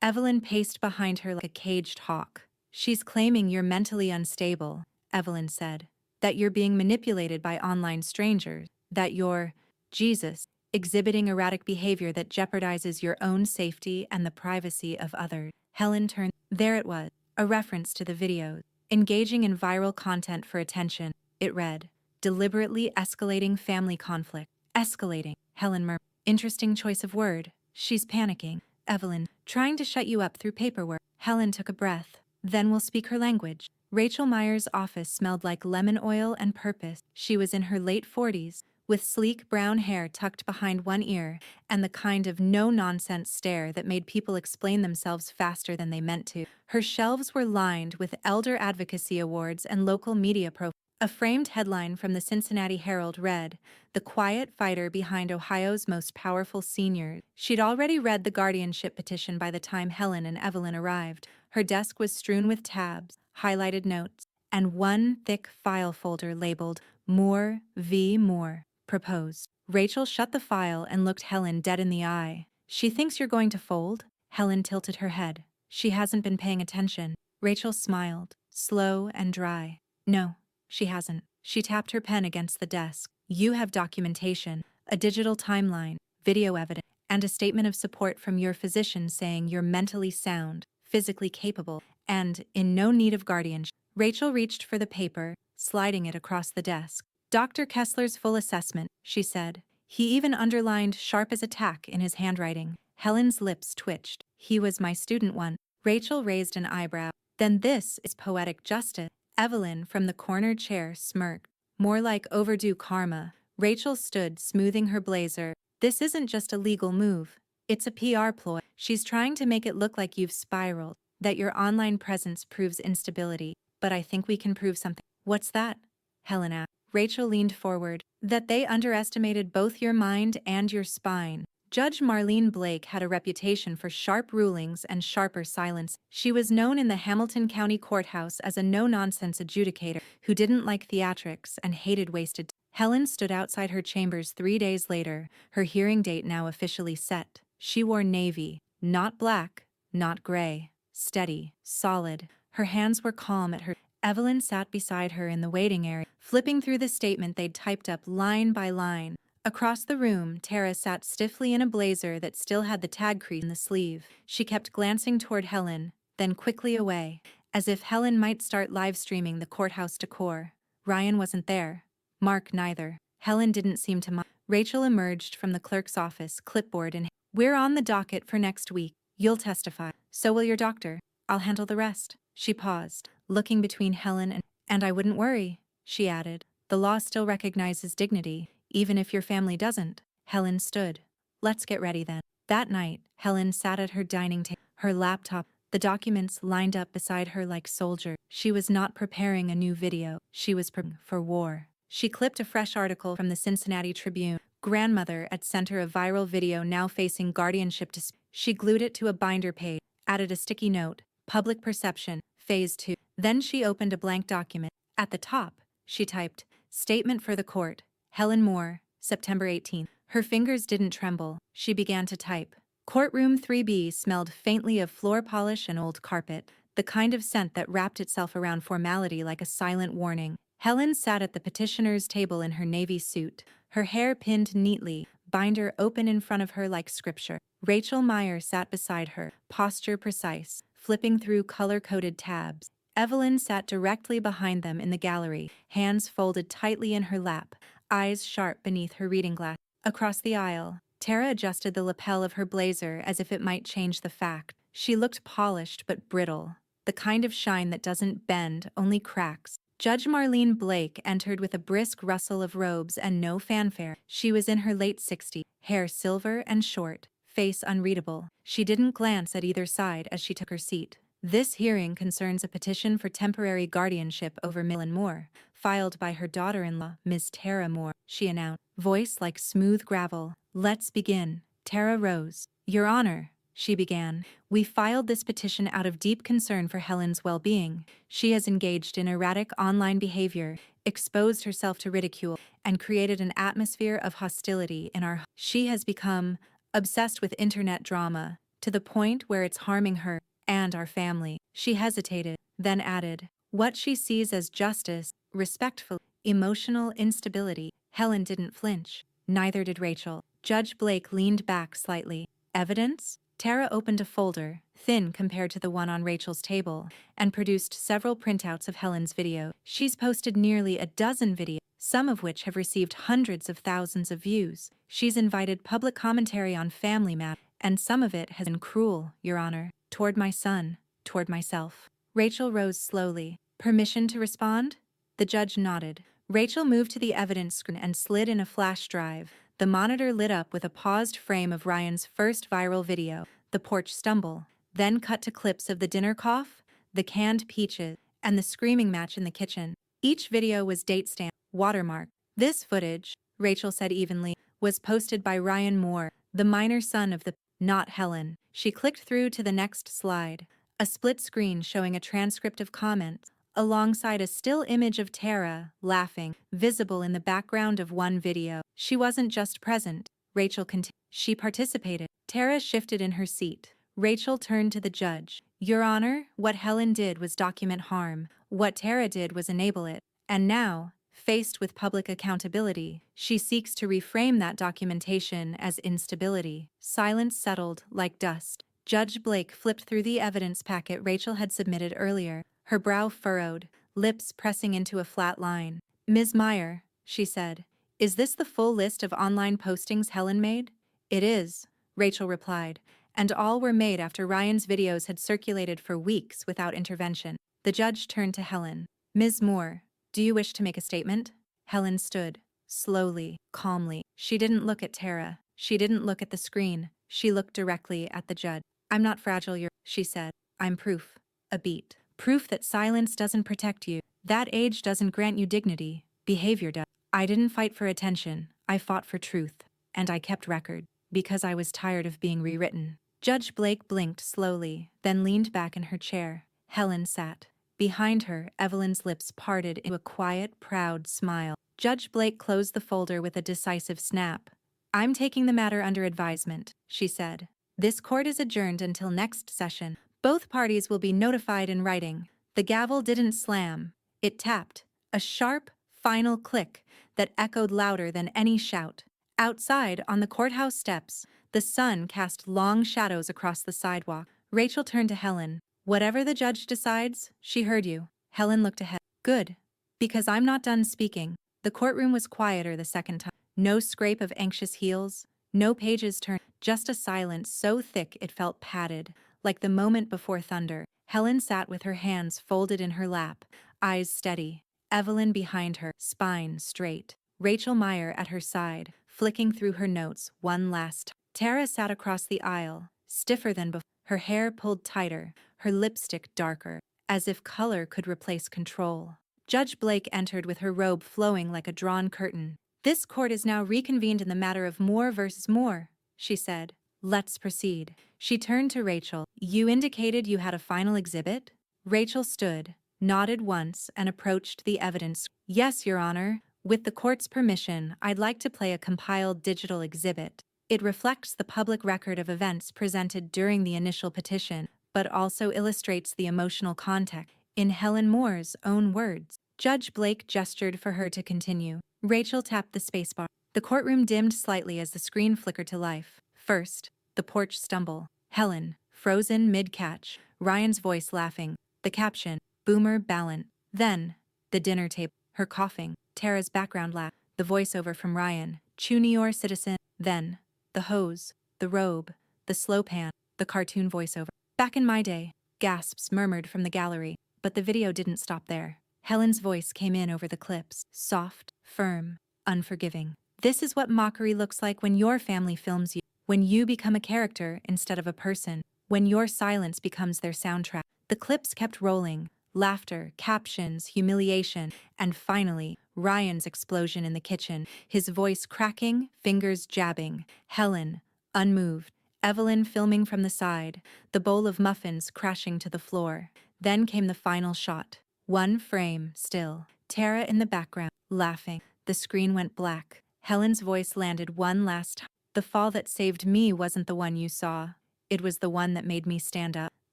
Evelyn paced behind her like a caged hawk. "She's claiming you're mentally unstable," Evelyn said. "That you're being manipulated by online strangers. That you're, Jesus, exhibiting erratic behavior that jeopardizes your own safety and the privacy of others." Helen turned. There it was, a reference to the videos. engaging in viral content for attention. It read, deliberately escalating family conflict. Escalating, Helen murmured. Interesting choice of word. She's panicking. Evelyn, trying to shut you up through paperwork. Helen took a breath. Then we'll speak her language. Rachel Meyer's office smelled like lemon oil and purpose. She was in her late 40s, with sleek brown hair tucked behind one ear, and the kind of no-nonsense stare that made people explain themselves faster than they meant to. Her shelves were lined with elder advocacy awards and local media profiles. A framed headline from the Cincinnati Herald read, "The quiet fighter behind Ohio's most powerful seniors." She'd already read the guardianship petition by the time Helen and Evelyn arrived. Her desk was strewn with tabs, highlighted notes, and one thick file folder labeled, "More v. Moore. Proposed." Rachel shut the file and looked Helen dead in the eye. "She thinks you're going to fold?" Helen tilted her head. She hasn't been paying attention. Rachel smiled, slow and dry. "No. She hasn't." She tapped her pen against the desk. "You have documentation, a digital timeline, video evidence, and a statement of support from your physician saying you're mentally sound, physically capable, and in no need of guardianship." Rachel reached for the paper, sliding it across the desk. "Dr. Kessler's full assessment," she said. "He even underlined sharp as a tack in his handwriting." Helen's lips twitched. "He was my student once." Rachel raised an eyebrow. "Then this is poetic justice." Evelyn, from the corner chair, smirked. "More like overdue karma." Rachel stood, smoothing her blazer. "This isn't just a legal move. It's a PR ploy. She's trying to make it look like you've spiraled, that your online presence proves instability. But I think we can prove something." "What's that?" Helen asked. Rachel leaned forward. "That they underestimated both your mind and your spine." Judge Marlene Blake had a reputation for sharp rulings and sharper silence. She was known in the Hamilton County Courthouse as a no-nonsense adjudicator who didn't like theatrics and hated wasted time. Helen stood outside her chambers 3 days later, her hearing date now officially set. She wore navy, not black, not gray. Steady, solid. Her hands were calm at her. Evelyn sat beside her in the waiting area, flipping through the statement they'd typed up line by line. Across the room, Tara sat stiffly in a blazer that still had the tag crease in the sleeve. She kept glancing toward Helen, then quickly away, as if Helen might start live streaming the courthouse decor. Ryan wasn't there. Mark neither. Helen didn't seem to mind. Rachel emerged from the clerk's office, clipboard in hand. "We're on the docket for next week. You'll testify. So will your doctor. I'll handle the rest." She paused, looking between Helen and I wouldn't worry, she added. "The law still recognizes dignity, even if your family doesn't." Helen stood. "Let's get ready then." That night, Helen sat at her dining table, her laptop, the documents lined up beside her like soldiers. She was not preparing a new video. She was preparing for war. She clipped a fresh article from the Cincinnati Tribune. "Grandmother at center of viral video now facing guardianship dispute." She glued it to a binder page, added a sticky note, "Public perception, phase 2. Then she opened a blank document. At the top, she typed, "Statement for the court. Helen Moore, September 18th. Her fingers didn't tremble. She began to type. Courtroom 3B smelled faintly of floor polish and old carpet, the kind of scent that wrapped itself around formality like a silent warning. Helen sat at the petitioner's table in her navy suit, her hair pinned neatly, binder open in front of her like scripture. Rachel Meyer sat beside her, posture precise, flipping through color-coded tabs. Evelyn sat directly behind them in the gallery, hands folded tightly in her lap, eyes sharp beneath her reading glass. Across the aisle, Tara adjusted the lapel of her blazer as if it might change the fact. She looked polished but brittle, the kind of shine that doesn't bend, only cracks. Judge Marlene Blake entered with a brisk rustle of robes and no fanfare. She was in her late 60s, hair silver and short, face unreadable. She didn't glance at either side as she took her seat. "This hearing concerns a petition for temporary guardianship over Millen Moore, filed by her daughter-in-law, Ms. Tara Moore," she announced, voice like smooth gravel. "Let's begin." Tara rose. "Your Honor," she began, "we filed this petition out of deep concern for Helen's well-being. She has engaged in erratic online behavior, exposed herself to ridicule, and created an atmosphere of hostility in our. She has become obsessed with internet drama, to the point where it's harming her and our family." She hesitated, then added, "What she sees as justice, respectful, emotional instability." Helen didn't flinch. Neither did Rachel. Judge Blake leaned back slightly. "Evidence?" Tara opened a folder, thin compared to the one on Rachel's table, and produced several printouts of Helen's video. She's posted nearly a dozen videos, some of which have received hundreds of thousands of views. She's invited public commentary on family matters, and some of it has been cruel, Your Honor, toward my son, toward myself. Rachel rose slowly. Permission to respond? The judge nodded. Rachel moved to the evidence screen and slid in a flash drive. The monitor lit up with a paused frame of Ryan's first viral video, the porch stumble, then cut to clips of the dinner cough, the canned peaches, and the screaming match in the kitchen. Each video was date-stamped, watermarked. This footage, Rachel said evenly, was posted by Ryan Moore, the minor son of the not Helen. She clicked through to the next slide, a split screen showing a transcript of comments, alongside a still image of Tara, laughing, visible in the background of one video. She wasn't just present, Rachel continued. She participated. Tara shifted in her seat. Rachel turned to the judge. Your Honor, what Helen did was document harm. What Tara did was enable it. And now, faced with public accountability, she seeks to reframe that documentation as instability. Silence settled like dust. Judge Blake flipped through the evidence packet Rachel had submitted earlier, her brow furrowed, lips pressing into a flat line. Ms. Meyer, she said, is this the full list of online postings Helen made? It is, Rachel replied, and all were made after Ryan's videos had circulated for weeks without intervention. The judge turned to Helen. Ms. Moore, do you wish to make a statement? Helen stood, slowly, calmly. She didn't look at Tara. She didn't look at the screen. She looked directly at the judge. I'm not fragile, she said. I'm proof. A beat. Proof that silence doesn't protect you. That age doesn't grant you dignity. Behavior does. I didn't fight for attention. I fought for truth. And I kept record. Because I was tired of being rewritten. Judge Blake blinked slowly, then leaned back in her chair. Helen sat. Behind her, Evelyn's lips parted into a quiet, proud smile. Judge Blake closed the folder with a decisive snap. I'm taking the matter under advisement, she said. This court is adjourned until next session. Both parties will be notified in writing. The gavel didn't slam. It tapped. A sharp, final click that echoed louder than any shout. Outside, on the courthouse steps, the sun cast long shadows across the sidewalk. Rachel turned to Helen. Whatever the judge decides, she heard you. Helen looked ahead. Good. Because I'm not done speaking. The courtroom was quieter the second time. No scrape of anxious heels. No pages turned. Just a silence so thick it felt padded, like the moment before thunder. Helen sat with her hands folded in her lap, eyes steady. Evelyn behind her, spine straight. Rachel Meyer at her side, flicking through her notes one last time. Tara sat across the aisle, stiffer than before, her hair pulled tighter, her lipstick darker, as if color could replace control. Judge Blake entered with her robe flowing like a drawn curtain. This court is now reconvened in the matter of Moore versus Moore, she said. Let's proceed. She turned to Rachel. You indicated you had a final exhibit? Rachel stood, nodded once, and approached the evidence. Yes, Your Honor. With the court's permission, I'd like to play a compiled digital exhibit. It reflects the public record of events presented during the initial petition, but also illustrates the emotional context. In Helen Moore's own words, Judge Blake gestured for her to continue. Rachel tapped the spacebar. The courtroom dimmed slightly as the screen flickered to life. First, the porch stumble. Helen, frozen mid-catch. Ryan's voice laughing. The caption, Boomer Ballant. Then, the dinner table. Her coughing. Tara's background laugh. The voiceover from Ryan. Chew New York citizen. Then, the hose. The robe. The slow pan. The cartoon voiceover. Back in my day. Gasps murmured from the gallery. But the video didn't stop there. Helen's voice came in over the clips. Soft, firm, unforgiving. This is what mockery looks like when your family films you. When you become a character instead of a person. When your silence becomes their soundtrack. The clips kept rolling. Laughter, captions, humiliation, and finally, Ryan's explosion in the kitchen. His voice cracking, fingers jabbing. Helen, unmoved. Evelyn filming from the side. The bowl of muffins crashing to the floor. Then came the final shot. One frame, still. Tara in the background, laughing. The screen went black. Helen's voice landed one last time. The fall that saved me wasn't the one you saw. It was the one that made me stand up.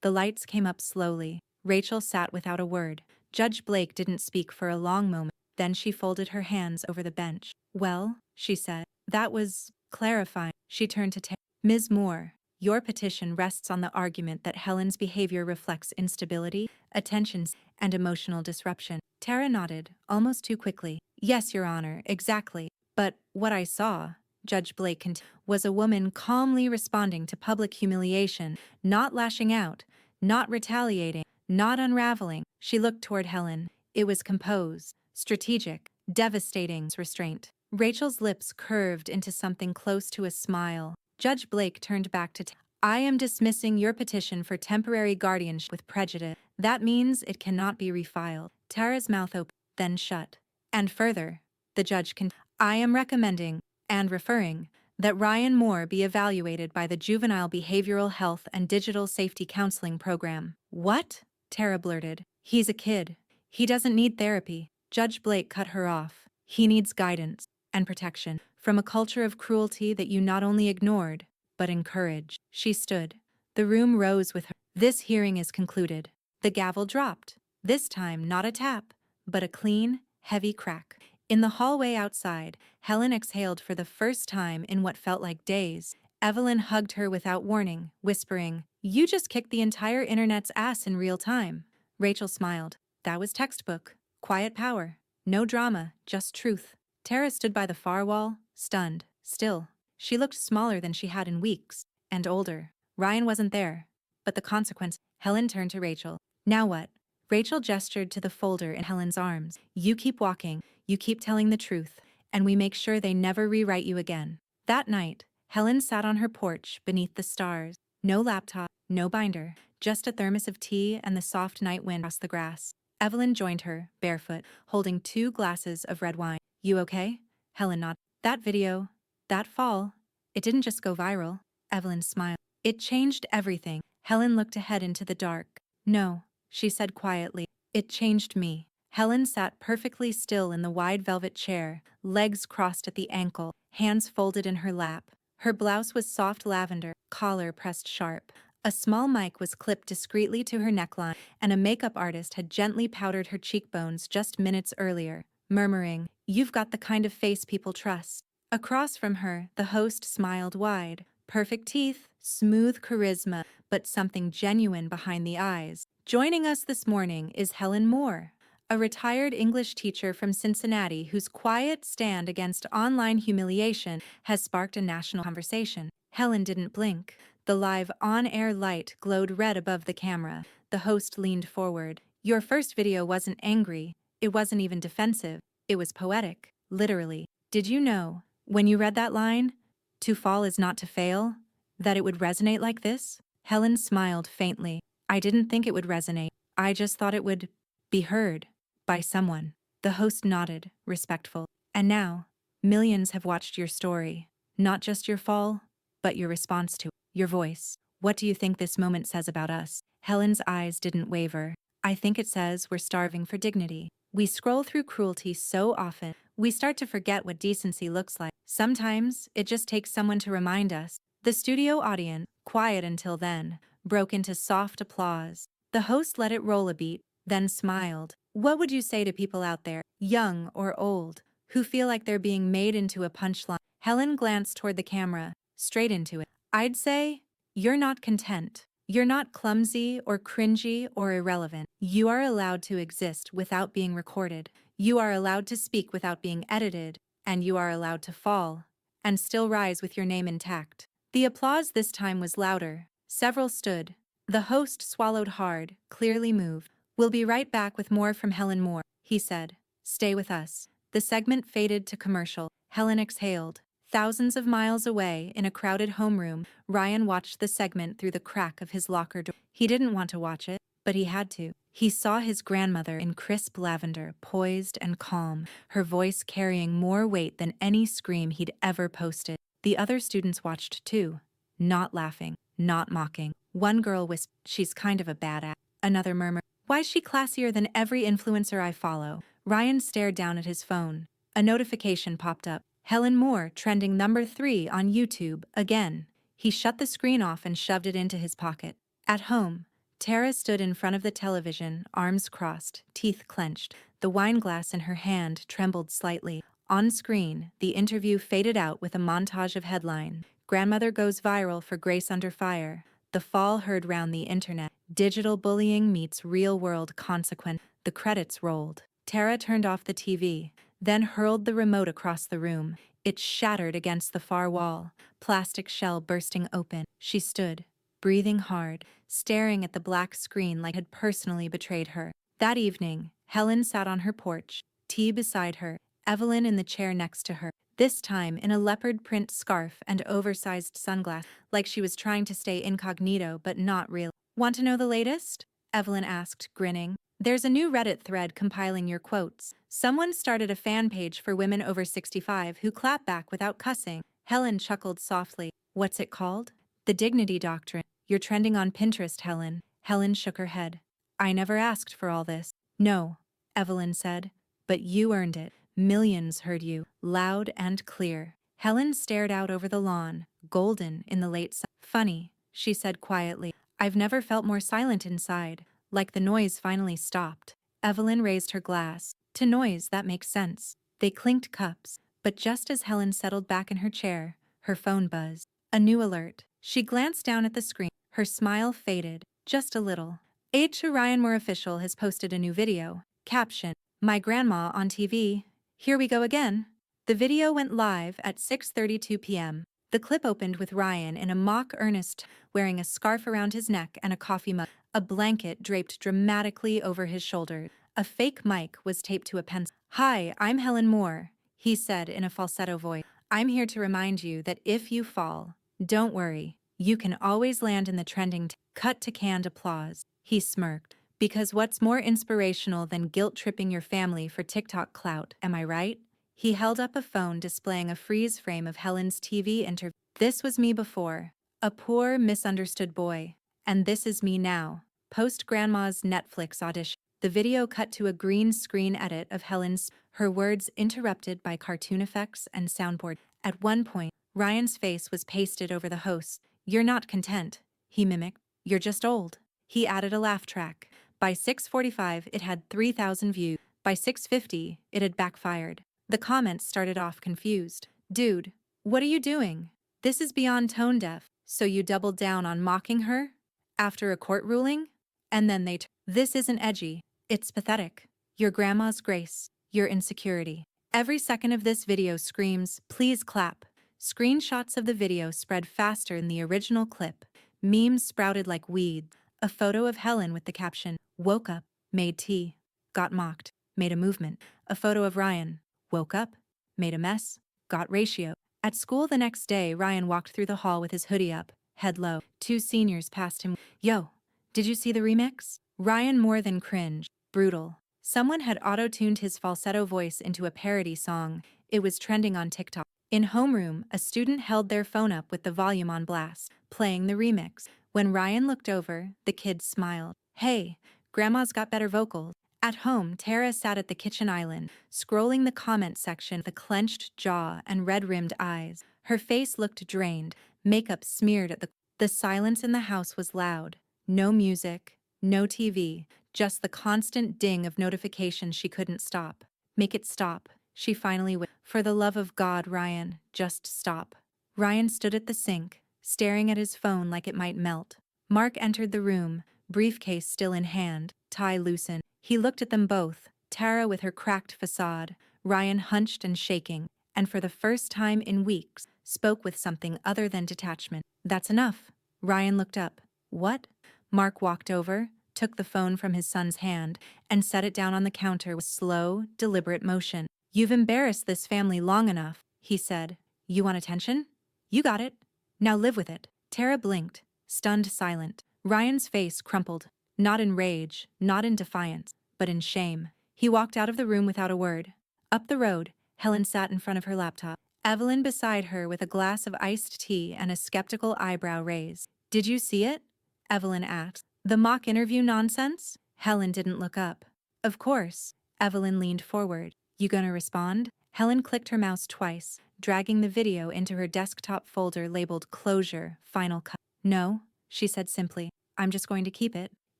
The lights came up slowly. Rachel sat without a word. Judge Blake didn't speak for a long moment. Then she folded her hands over the bench. Well, she said. That was clarifying. She turned to Tara. Ms. Moore, Your petition rests on the argument that Helen's behavior reflects instability, attention, and emotional disruption. Tara nodded, almost too quickly. Yes, Your Honor, exactly. But what I saw, Judge Blake continued, was a woman calmly responding to public humiliation, not lashing out, not retaliating, not unraveling. She looked toward Helen. It was composed, strategic, devastating restraint. Rachel's lips curved into something close to a smile. Judge Blake turned back to I am dismissing your petition for temporary guardianship with prejudice. That means it cannot be refiled. Tara's mouth opened, then shut. And further, the judge continued, I am recommending and referring that Ryan Moore be evaluated by the Juvenile Behavioral Health and Digital Safety Counseling Program. What? Tara blurted. He's a kid. He doesn't need therapy. Judge Blake cut her off. He needs guidance and protection from a culture of cruelty that you not only ignored, but encouraged. She stood. The room rose with her. This hearing is concluded. The gavel dropped. This time not a tap, but a clean, heavy crack. In the hallway outside, Helen exhaled for the first time in what felt like days. Evelyn hugged her without warning, whispering, You just kicked the entire internet's ass in real time. Rachel smiled. That was textbook. Quiet power. No drama, just truth. Tara stood by the far wall, stunned, still. She looked smaller than she had in weeks, and older. Ryan wasn't there. But the consequence, Helen turned to Rachel. Now what? Rachel gestured to the folder in Helen's arms. You keep walking, you keep telling the truth, and we make sure they never rewrite you again. That night, Helen sat on her porch beneath the stars. No laptop, no binder, just a thermos of tea and the soft night wind across the grass. Evelyn joined her, barefoot, holding 2 glasses of red wine. You okay? Helen nodded. That video, that fall, it didn't just go viral. Evelyn smiled. It changed everything. Helen looked ahead into the dark. No, she said quietly. It changed me. Helen sat perfectly still in the wide velvet chair, legs crossed at the ankle, hands folded in her lap. Her blouse was soft lavender, collar pressed sharp. A small mic was clipped discreetly to her neckline, and a makeup artist had gently powdered her cheekbones just minutes earlier, murmuring, You've got the kind of face people trust. Across from her, the host smiled wide. Perfect teeth, smooth charisma, but something genuine behind the eyes. Joining us this morning is Helen Moore, a retired English teacher from Cincinnati whose quiet stand against online humiliation has sparked a national conversation. Helen didn't blink. The live on-air light glowed red above the camera. The host leaned forward. Your first video wasn't angry. It wasn't even defensive. It was poetic, literally. Did you know, when you read that line, to fall is not to fail, that it would resonate like this? Helen smiled faintly. I didn't think it would resonate. I just thought it would be heard by someone. The host nodded, respectful. And now, millions have watched your story. Not just your fall, but your response to it, your voice. What do you think this moment says about us? Helen's eyes didn't waver. I think it says we're starving for dignity. We scroll through cruelty so often, we start to forget what decency looks like. Sometimes, it just takes someone to remind us. The studio audience, quiet until then, broke into soft applause. The host let it roll a beat, then smiled. What would you say to people out there, young or old, who feel like they're being made into a punchline? Helen glanced toward the camera, straight into it. I'd say, you're not content. You're not clumsy or cringy or irrelevant. You are allowed to exist without being recorded. You are allowed to speak without being edited. And you are allowed to fall and still rise with your name intact. The applause this time was louder. Several stood. The host swallowed hard, clearly moved. We'll be right back with more from Helen Moore, he said. Stay with us. The segment faded to commercial. Helen exhaled. Thousands of miles away, in a crowded homeroom, Ryan watched the segment through the crack of his locker door. He didn't want to watch it, but he had to. He saw his grandmother in crisp lavender, poised and calm, her voice carrying more weight than any scream he'd ever posted. The other students watched too, not laughing, not mocking. One girl whispered, She's kind of a badass. Another murmured, Why's she classier than every influencer I follow? Ryan stared down at his phone. A notification popped up. Helen Moore trending #3 on YouTube again. He shut the screen off and shoved it into his pocket. At home, Tara stood in front of the television, arms crossed, teeth clenched. The wine glass in her hand trembled slightly. On screen, the interview faded out with a montage of headline. Grandmother goes viral for Grace under fire. The fall heard round the internet. Digital bullying meets real-world consequence. The credits rolled. Tara turned off the TV, then hurled the remote across the room. It shattered against the far wall, plastic shell bursting open. She stood, breathing hard, staring at the black screen like it had personally betrayed her. That evening, Helen sat on her porch, tea beside her, Evelyn in the chair next to her, this time in a leopard print scarf and oversized sunglasses, like she was trying to stay incognito but not really. Want to know the latest? Evelyn asked, grinning. There's a new Reddit thread compiling your quotes. Someone started a fan page for women over 65 who clap back without cussing. Helen chuckled softly. What's it called? The Dignity Doctrine. You're trending on Pinterest, Helen. Helen shook her head. I never asked for all this. No, Evelyn said. But you earned it. Millions heard you, loud and clear. Helen stared out over the lawn, golden in the late sun. Funny, she said quietly. I've never felt more silent inside, like the noise finally stopped. Evelyn raised her glass. To noise, that makes sense. They clinked cups, but just as Helen settled back in her chair, her phone buzzed. A new alert. She glanced down at the screen. Her smile faded, just a little. H. Ryan Moore Official has posted a new video. Caption, My grandma on TV. Here we go again. The video went live at 6:32 p.m. The clip opened with Ryan in a mock earnest, wearing a scarf around his neck and a coffee mug, a blanket draped dramatically over his shoulders. A fake mic was taped to a pencil. Hi, I'm Helen Moore, he said in a falsetto voice. I'm here to remind you that if you fall, don't worry, you can always land in the trending. Cut to canned applause. He smirked. Because what's more inspirational than guilt-tripping your family for TikTok clout, am I right? He held up a phone displaying a freeze frame of Helen's TV interview. This was me before, a poor, misunderstood boy. And this is me now, post-grandma's Netflix audition. The video cut to a green screen edit of Helen's, her words interrupted by cartoon effects and soundboard. At one point, Ryan's face was pasted over the host. You're not content, he mimicked. You're just old. He added a laugh track. By 6:45, it had 3,000 views. By 6:50, it had backfired. The comments started off confused. Dude, what are you doing? This is beyond tone deaf. So you doubled down on mocking her? After a court ruling? And then this isn't edgy. It's pathetic. Your grandma's grace. Your insecurity. Every second of this video screams, please clap. Screenshots of the video spread faster than the original clip. Memes sprouted like weeds. A photo of Helen with the caption, woke up, made tea, got mocked, made a movement. A photo of Ryan, woke up, made a mess, got ratio. At school the next day, Ryan walked through the hall with his hoodie up, head low. Two seniors passed him. Yo, did you see the remix? Ryan more than cringe, brutal. Someone had auto-tuned his falsetto voice into a parody song. It was trending on TikTok. In homeroom, a student held their phone up with the volume on blast, playing the remix. When Ryan looked over, the kid smiled. Hey, Grandma's got better vocals. At home, Tara sat at the kitchen island, scrolling the comment section with a clenched jaw and red-rimmed eyes. Her face looked drained, makeup smeared at the silence in the house was loud. No music, no TV, just the constant ding of notifications she couldn't stop. Make it stop, she finally whispered. For the love of God, Ryan, just stop. Ryan stood at the sink, staring at his phone like it might melt. Mark entered the room, briefcase still in hand, tie loosened. He looked at them both, Tara with her cracked facade, Ryan hunched and shaking, and for the first time in weeks, spoke with something other than detachment. That's enough. Ryan looked up. What? Mark walked over, took the phone from his son's hand, and set it down on the counter with slow, deliberate motion. You've embarrassed this family long enough, he said. You want attention? You got it. Now live with it. Tara blinked, stunned silent. Ryan's face crumpled, not in rage, not in defiance, but in shame. He walked out of the room without a word. Up the road, Helen sat in front of her laptop. Evelyn beside her with a glass of iced tea and a skeptical eyebrow raised. Did you see it? Evelyn asked. The mock interview nonsense? Helen didn't look up. Of course. Evelyn leaned forward. You gonna respond? Helen clicked her mouse twice, dragging the video into her desktop folder labeled Closure, Final Cut. No, she said simply. I'm just going to keep it.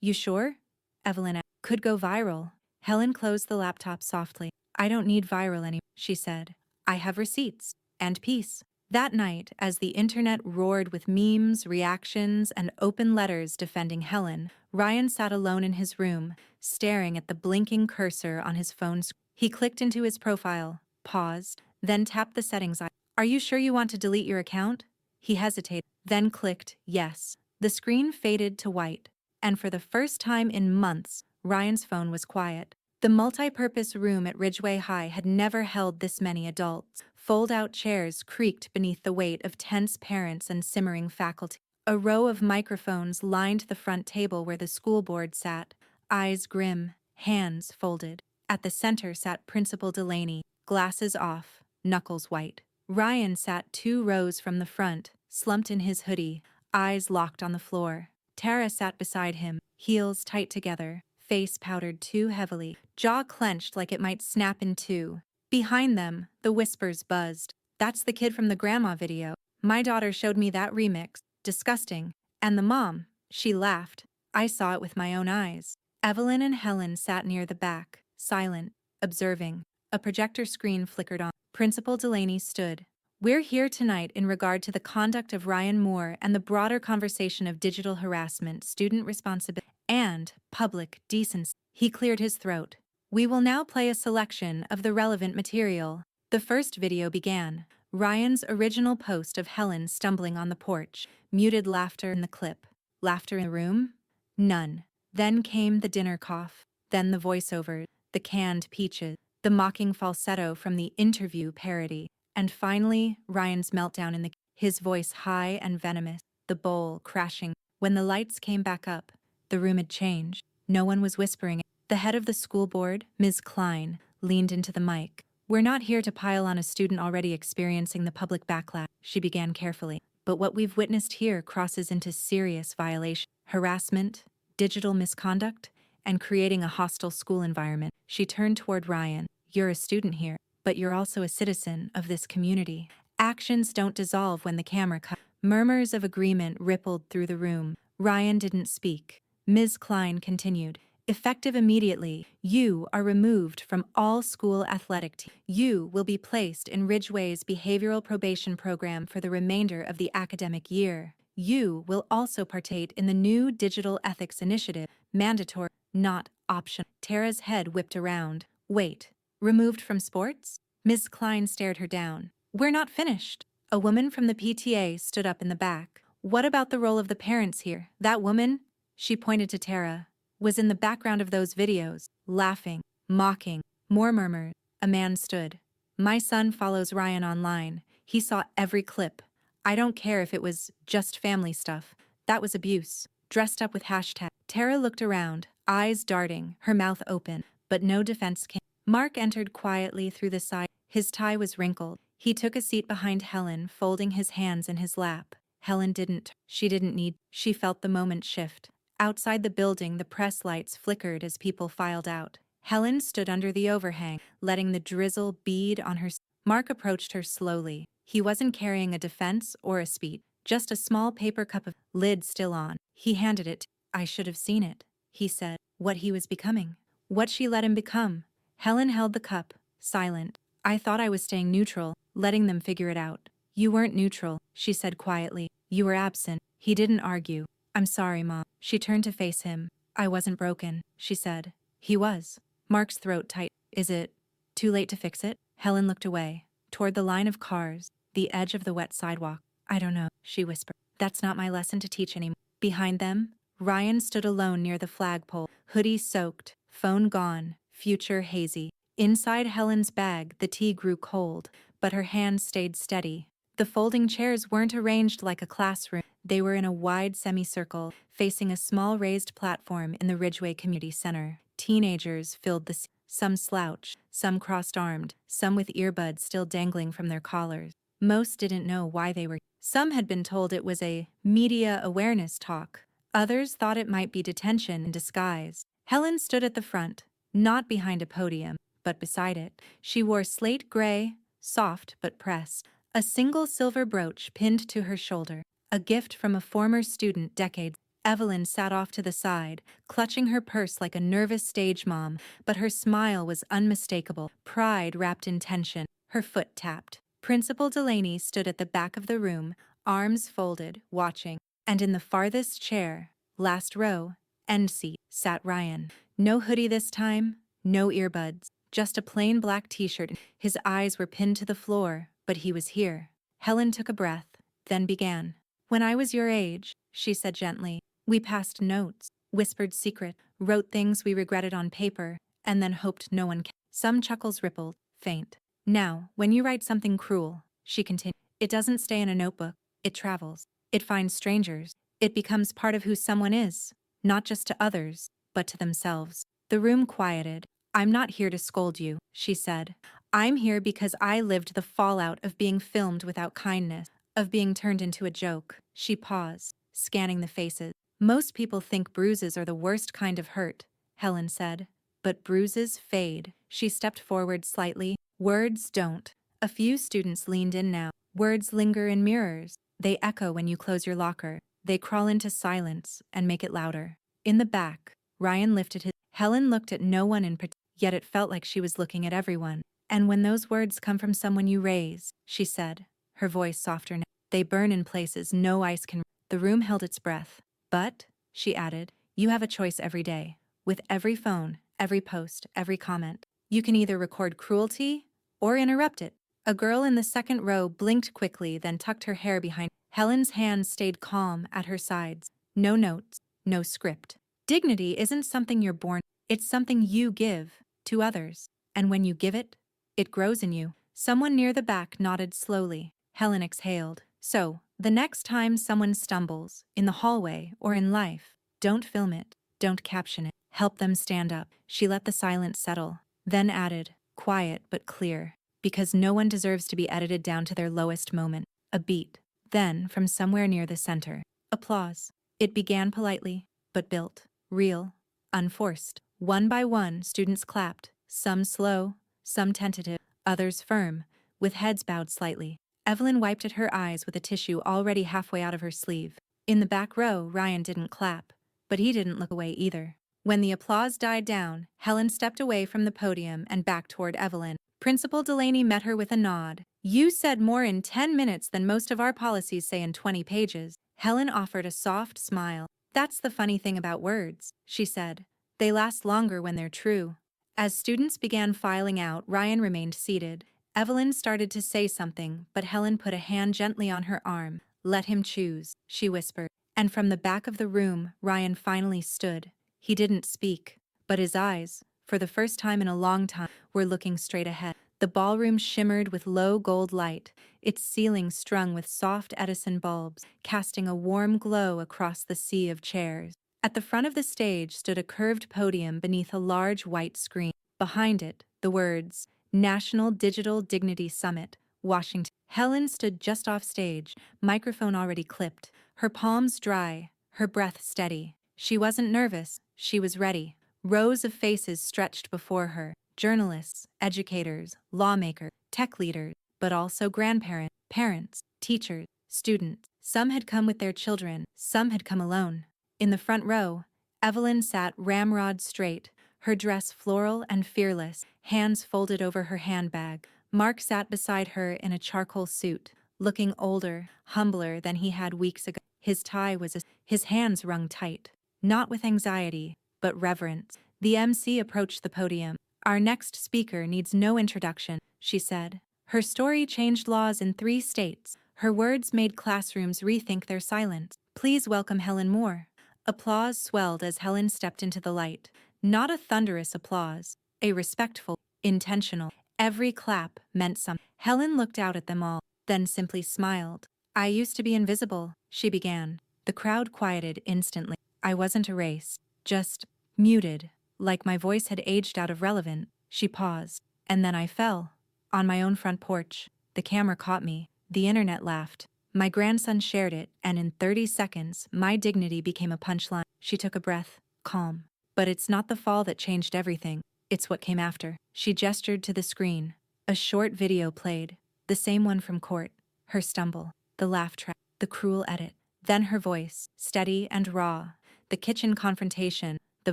You sure? Evelyn asked. Could go viral. Helen closed the laptop softly. I don't need viral anymore, she said. I have receipts. And peace. That night, as the internet roared with memes, reactions, and open letters defending Helen, Ryan sat alone in his room, staring at the blinking cursor on his phone screen. He clicked into his profile, paused, then tapped the settings icon. Are you sure you want to delete your account? He hesitated, then clicked yes. The screen faded to white, and for the first time in months, Ryan's phone was quiet. The multi-purpose room at Ridgeway High had never held this many adults. Fold-out chairs creaked beneath the weight of tense parents and simmering faculty. A row of microphones lined the front table where the school board sat, eyes grim, hands folded. At the center sat Principal Delaney, glasses off, knuckles white. Ryan sat 2 rows from the front, slumped in his hoodie, eyes locked on the floor. Tara sat beside him, heels tight together, face powdered too heavily, jaw clenched like it might snap in two. Behind them, the whispers buzzed. That's the kid from the grandma video. My daughter showed me that remix. Disgusting. And the mom, she laughed. I saw it with my own eyes. Evelyn and Helen sat near the back, silent, observing. A projector screen flickered on. Principal Delaney stood. We're here tonight in regard to the conduct of Ryan Moore and the broader conversation of digital harassment, student responsibility, and public decency. He cleared his throat. We will now play a selection of the relevant material. The first video began. Ryan's original post of Helen stumbling on the porch. Muted laughter in the clip. Laughter in the room? None. Then came the dinner cough. Then the voiceover, the canned peaches, the mocking falsetto from the interview parody. And finally, Ryan's meltdown in his voice high and venomous, the bowl crashing. When the lights came back up, the room had changed. No one was whispering. The head of the school board, Ms. Klein, leaned into the mic. We're not here to pile on a student already experiencing the public backlash, she began carefully. But what we've witnessed here crosses into serious violation, harassment, digital misconduct, and creating a hostile school environment. She turned toward Ryan. You're a student here, but you're also a citizen of this community. Actions don't dissolve when the camera cuts. Murmurs of agreement rippled through the room. Ryan didn't speak. Ms. Klein continued. Effective immediately, you are removed from all school athletic teams. You will be placed in Ridgeway's behavioral probation program for the remainder of the academic year. You will also partake in the new digital ethics initiative, mandatory, not optional. Tara's head whipped around. Wait, removed from sports? Ms. Klein stared her down. We're not finished. A woman from the PTA stood up in the back. What about the role of the parents here? That woman, she pointed to Tara, was in the background of those videos, laughing, mocking. More murmured. A man stood. My son follows Ryan online. He saw every clip. I don't care if it was just family stuff. That was abuse. Dressed up with hashtag. Tara looked around, eyes darting, her mouth open, but no defense came. Mark entered quietly through the side. His tie was wrinkled. He took a seat behind Helen, folding his hands in his lap. Helen didn't. She didn't need. She felt the moment shift. Outside the building, the press lights flickered as people filed out. Helen stood under the overhang, letting the drizzle bead on her. Mark approached her slowly. He wasn't carrying a defense or a speech, just a small paper cup of lid still on. He handed it. I should have seen it, he said. What he was becoming. What she let him become. Helen held the cup, silent. I thought I was staying neutral, letting them figure it out. You weren't neutral, she said quietly. You were absent. He didn't argue. I'm sorry, Mom. She turned to face him. I wasn't broken, she said. He was. Mark's throat tightened. Is it too late to fix it? Helen looked away, toward the line of cars, the edge of the wet sidewalk. I don't know, she whispered. That's not my lesson to teach anymore. Behind them, Ryan stood alone near the flagpole, hoodie soaked, phone gone, future hazy. Inside Helen's bag, the tea grew cold, but her hands stayed steady. The folding chairs weren't arranged like a classroom. They were in a wide semicircle, facing a small raised platform in the Ridgeway Community Center. Teenagers filled the seats, some slouched, some crossed-armed, some with earbuds still dangling from their collars. Most didn't know why they were. Some had been told it was a media awareness talk. Others thought it might be detention in disguise. Helen stood at the front, not behind a podium, but beside it. She wore slate gray, soft but pressed, a single silver brooch pinned to her shoulder, a gift from a former student decades. Evelyn sat off to the side, clutching her purse like a nervous stage mom, but her smile was unmistakable, pride wrapped in tension. Her foot tapped. Principal Delaney stood at the back of the room, arms folded, watching. And in the farthest chair, last row, end seat, sat Ryan. No hoodie this time, no earbuds, just a plain black t-shirt. His eyes were pinned to the floor, but he was here. Helen took a breath, then began. "When I was your age," she said gently, "we passed notes, whispered secret, wrote things we regretted on paper, and then hoped no one. Some chuckles rippled, faint. Now, when you write something cruel," she continued, "it doesn't stay in a notebook, it travels. It finds strangers. It becomes part of who someone is, not just to others, but to themselves." The room quieted. "I'm not here to scold you," she said. "I'm here because I lived the fallout of being filmed without kindness, of being turned into a joke." She paused, scanning the faces. "Most people think bruises are the worst kind of hurt," Helen said. "But bruises fade." She stepped forward slightly. "Words don't." A few students leaned in now. "Words linger in mirrors. They echo when you close your locker. They crawl into silence and make it louder." In the back, Ryan lifted his. Helen looked at no one in particular, yet it felt like she was looking at everyone. "And when those words come from someone you raise," she said, her voice softer now, "they burn in places no ice can." The room held its breath. "But," she added, "you have a choice every day. With every phone, every post, every comment. You can either record cruelty or interrupt it." A girl in the second row blinked quickly, then tucked her hair behind. Helen's hands stayed calm at her sides. No notes, no script. Dignity isn't something you're born, it's something you give to others. And when you give it, it grows in you. Someone near the back nodded slowly. Helen exhaled. "So, the next time someone stumbles, in the hallway or in life, don't film it, don't caption it, help them stand up." She let the silence settle, then added, quiet but clear, "Because no one deserves to be edited down to their lowest moment." A beat. Then, from somewhere near the center, applause. It began politely, but built, real, unforced. One by one, students clapped, some slow, some tentative, others firm, with heads bowed slightly. Evelyn wiped at her eyes with a tissue already halfway out of her sleeve. In the back row, Ryan didn't clap, but he didn't look away either. When the applause died down, Helen stepped away from the podium and back toward Evelyn. Principal Delaney met her with a nod. "You said more in 10 minutes than most of our policies say in 20 pages. Helen offered a soft smile. "That's the funny thing about words," she said. "They last longer when they're true." As students began filing out, Ryan remained seated. Evelyn started to say something, but Helen put a hand gently on her arm. "Let him choose," she whispered. And from the back of the room, Ryan finally stood. He didn't speak, but his eyes, for the first time in a long time, were looking straight ahead. The ballroom shimmered with low gold light, its ceiling strung with soft Edison bulbs, casting a warm glow across the sea of chairs. At the front of the stage stood a curved podium beneath a large white screen. Behind it, the words, "National Digital Dignity Summit, Washington." Helen stood just off stage, microphone already clipped, her palms dry, her breath steady. She wasn't nervous, she was ready. Rows of faces stretched before her. Journalists, educators, lawmakers, tech leaders, but also grandparents, parents, teachers, students. Some had come with their children, some had come alone. In the front row, Evelyn sat ramrod straight, her dress floral and fearless, hands folded over her handbag. Mark sat beside her in a charcoal suit, looking older, humbler than he had weeks ago. His tie was his hands wrung tight, not with anxiety, but reverence. The MC approached the podium. "Our next speaker needs no introduction," she said. Her story changed laws in 3 states. Her words made classrooms rethink their silence. "Please welcome Helen Moore." Applause swelled as Helen stepped into the light. Not a thunderous applause, a respectful, intentional. Every clap meant something. Helen looked out at them all, then simply smiled. "I used to be invisible," she began. The crowd quieted instantly. "I wasn't erased, just muted, like my voice had aged out of relevance." She paused. "And then I fell. On my own front porch. The camera caught me. The internet laughed. My grandson shared it, and in 30 seconds, my dignity became a punchline." She took a breath, calm. "But it's not the fall that changed everything. It's what came after." She gestured to the screen. A short video played, the same one from court. Her stumble, the laugh track, the cruel edit. Then her voice, steady and raw. The kitchen confrontation, the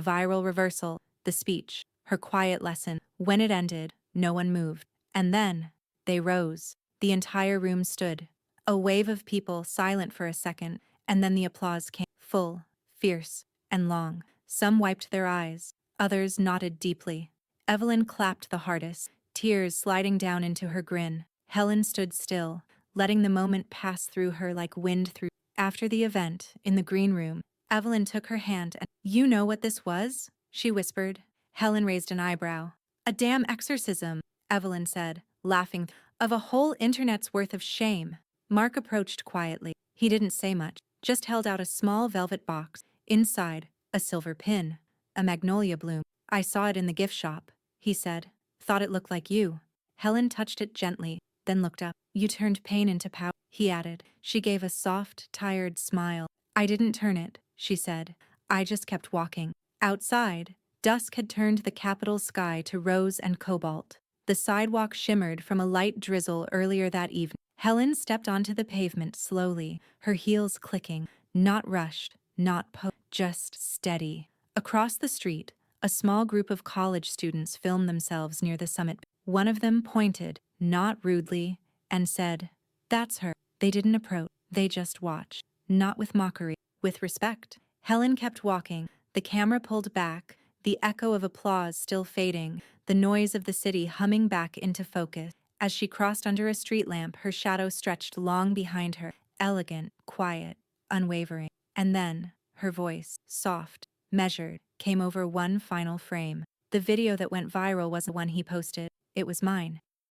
viral reversal, the speech, her quiet lesson. When it ended, no one moved. And then, they rose. The entire room stood. A wave of people silent for a second, and then the applause came. Full, fierce, and long. Some wiped their eyes. Others nodded deeply. Evelyn clapped the hardest, tears sliding down into her grin. Helen stood still, letting the moment pass through her like wind through. After the event, in the green room, Evelyn took her hand and, "You know what this was?" she whispered. Helen raised an eyebrow. "A damn exorcism," Evelyn said, laughing. "Of a whole internet's worth of shame." Mark approached quietly. He didn't say much, just held out a small velvet box. Inside, a silver pin. A magnolia bloom. "I saw it in the gift shop," he said. "Thought it looked like you." Helen touched it gently, then looked up. "You turned pain into power," he added. She gave a soft, tired smile. "I didn't turn it," she said. "I just kept walking." Outside, dusk had turned the capital sky to rose and cobalt. The sidewalk shimmered from a light drizzle earlier that evening. Helen stepped onto the pavement slowly, her heels clicking, not rushed, not just steady. Across the street, a small group of college students filmed themselves near the summit. One of them pointed, not rudely, and said, "That's her." They didn't approach, they just watched. Not with mockery, with respect. Helen kept walking, the camera pulled back, the echo of applause still fading, the noise of the city humming back into focus. As she crossed under a street lamp, her shadow stretched long behind her, elegant, quiet, unwavering. And then, her voice, soft, measured, came over one final frame. "The video that went viral was the one he posted. It was mine."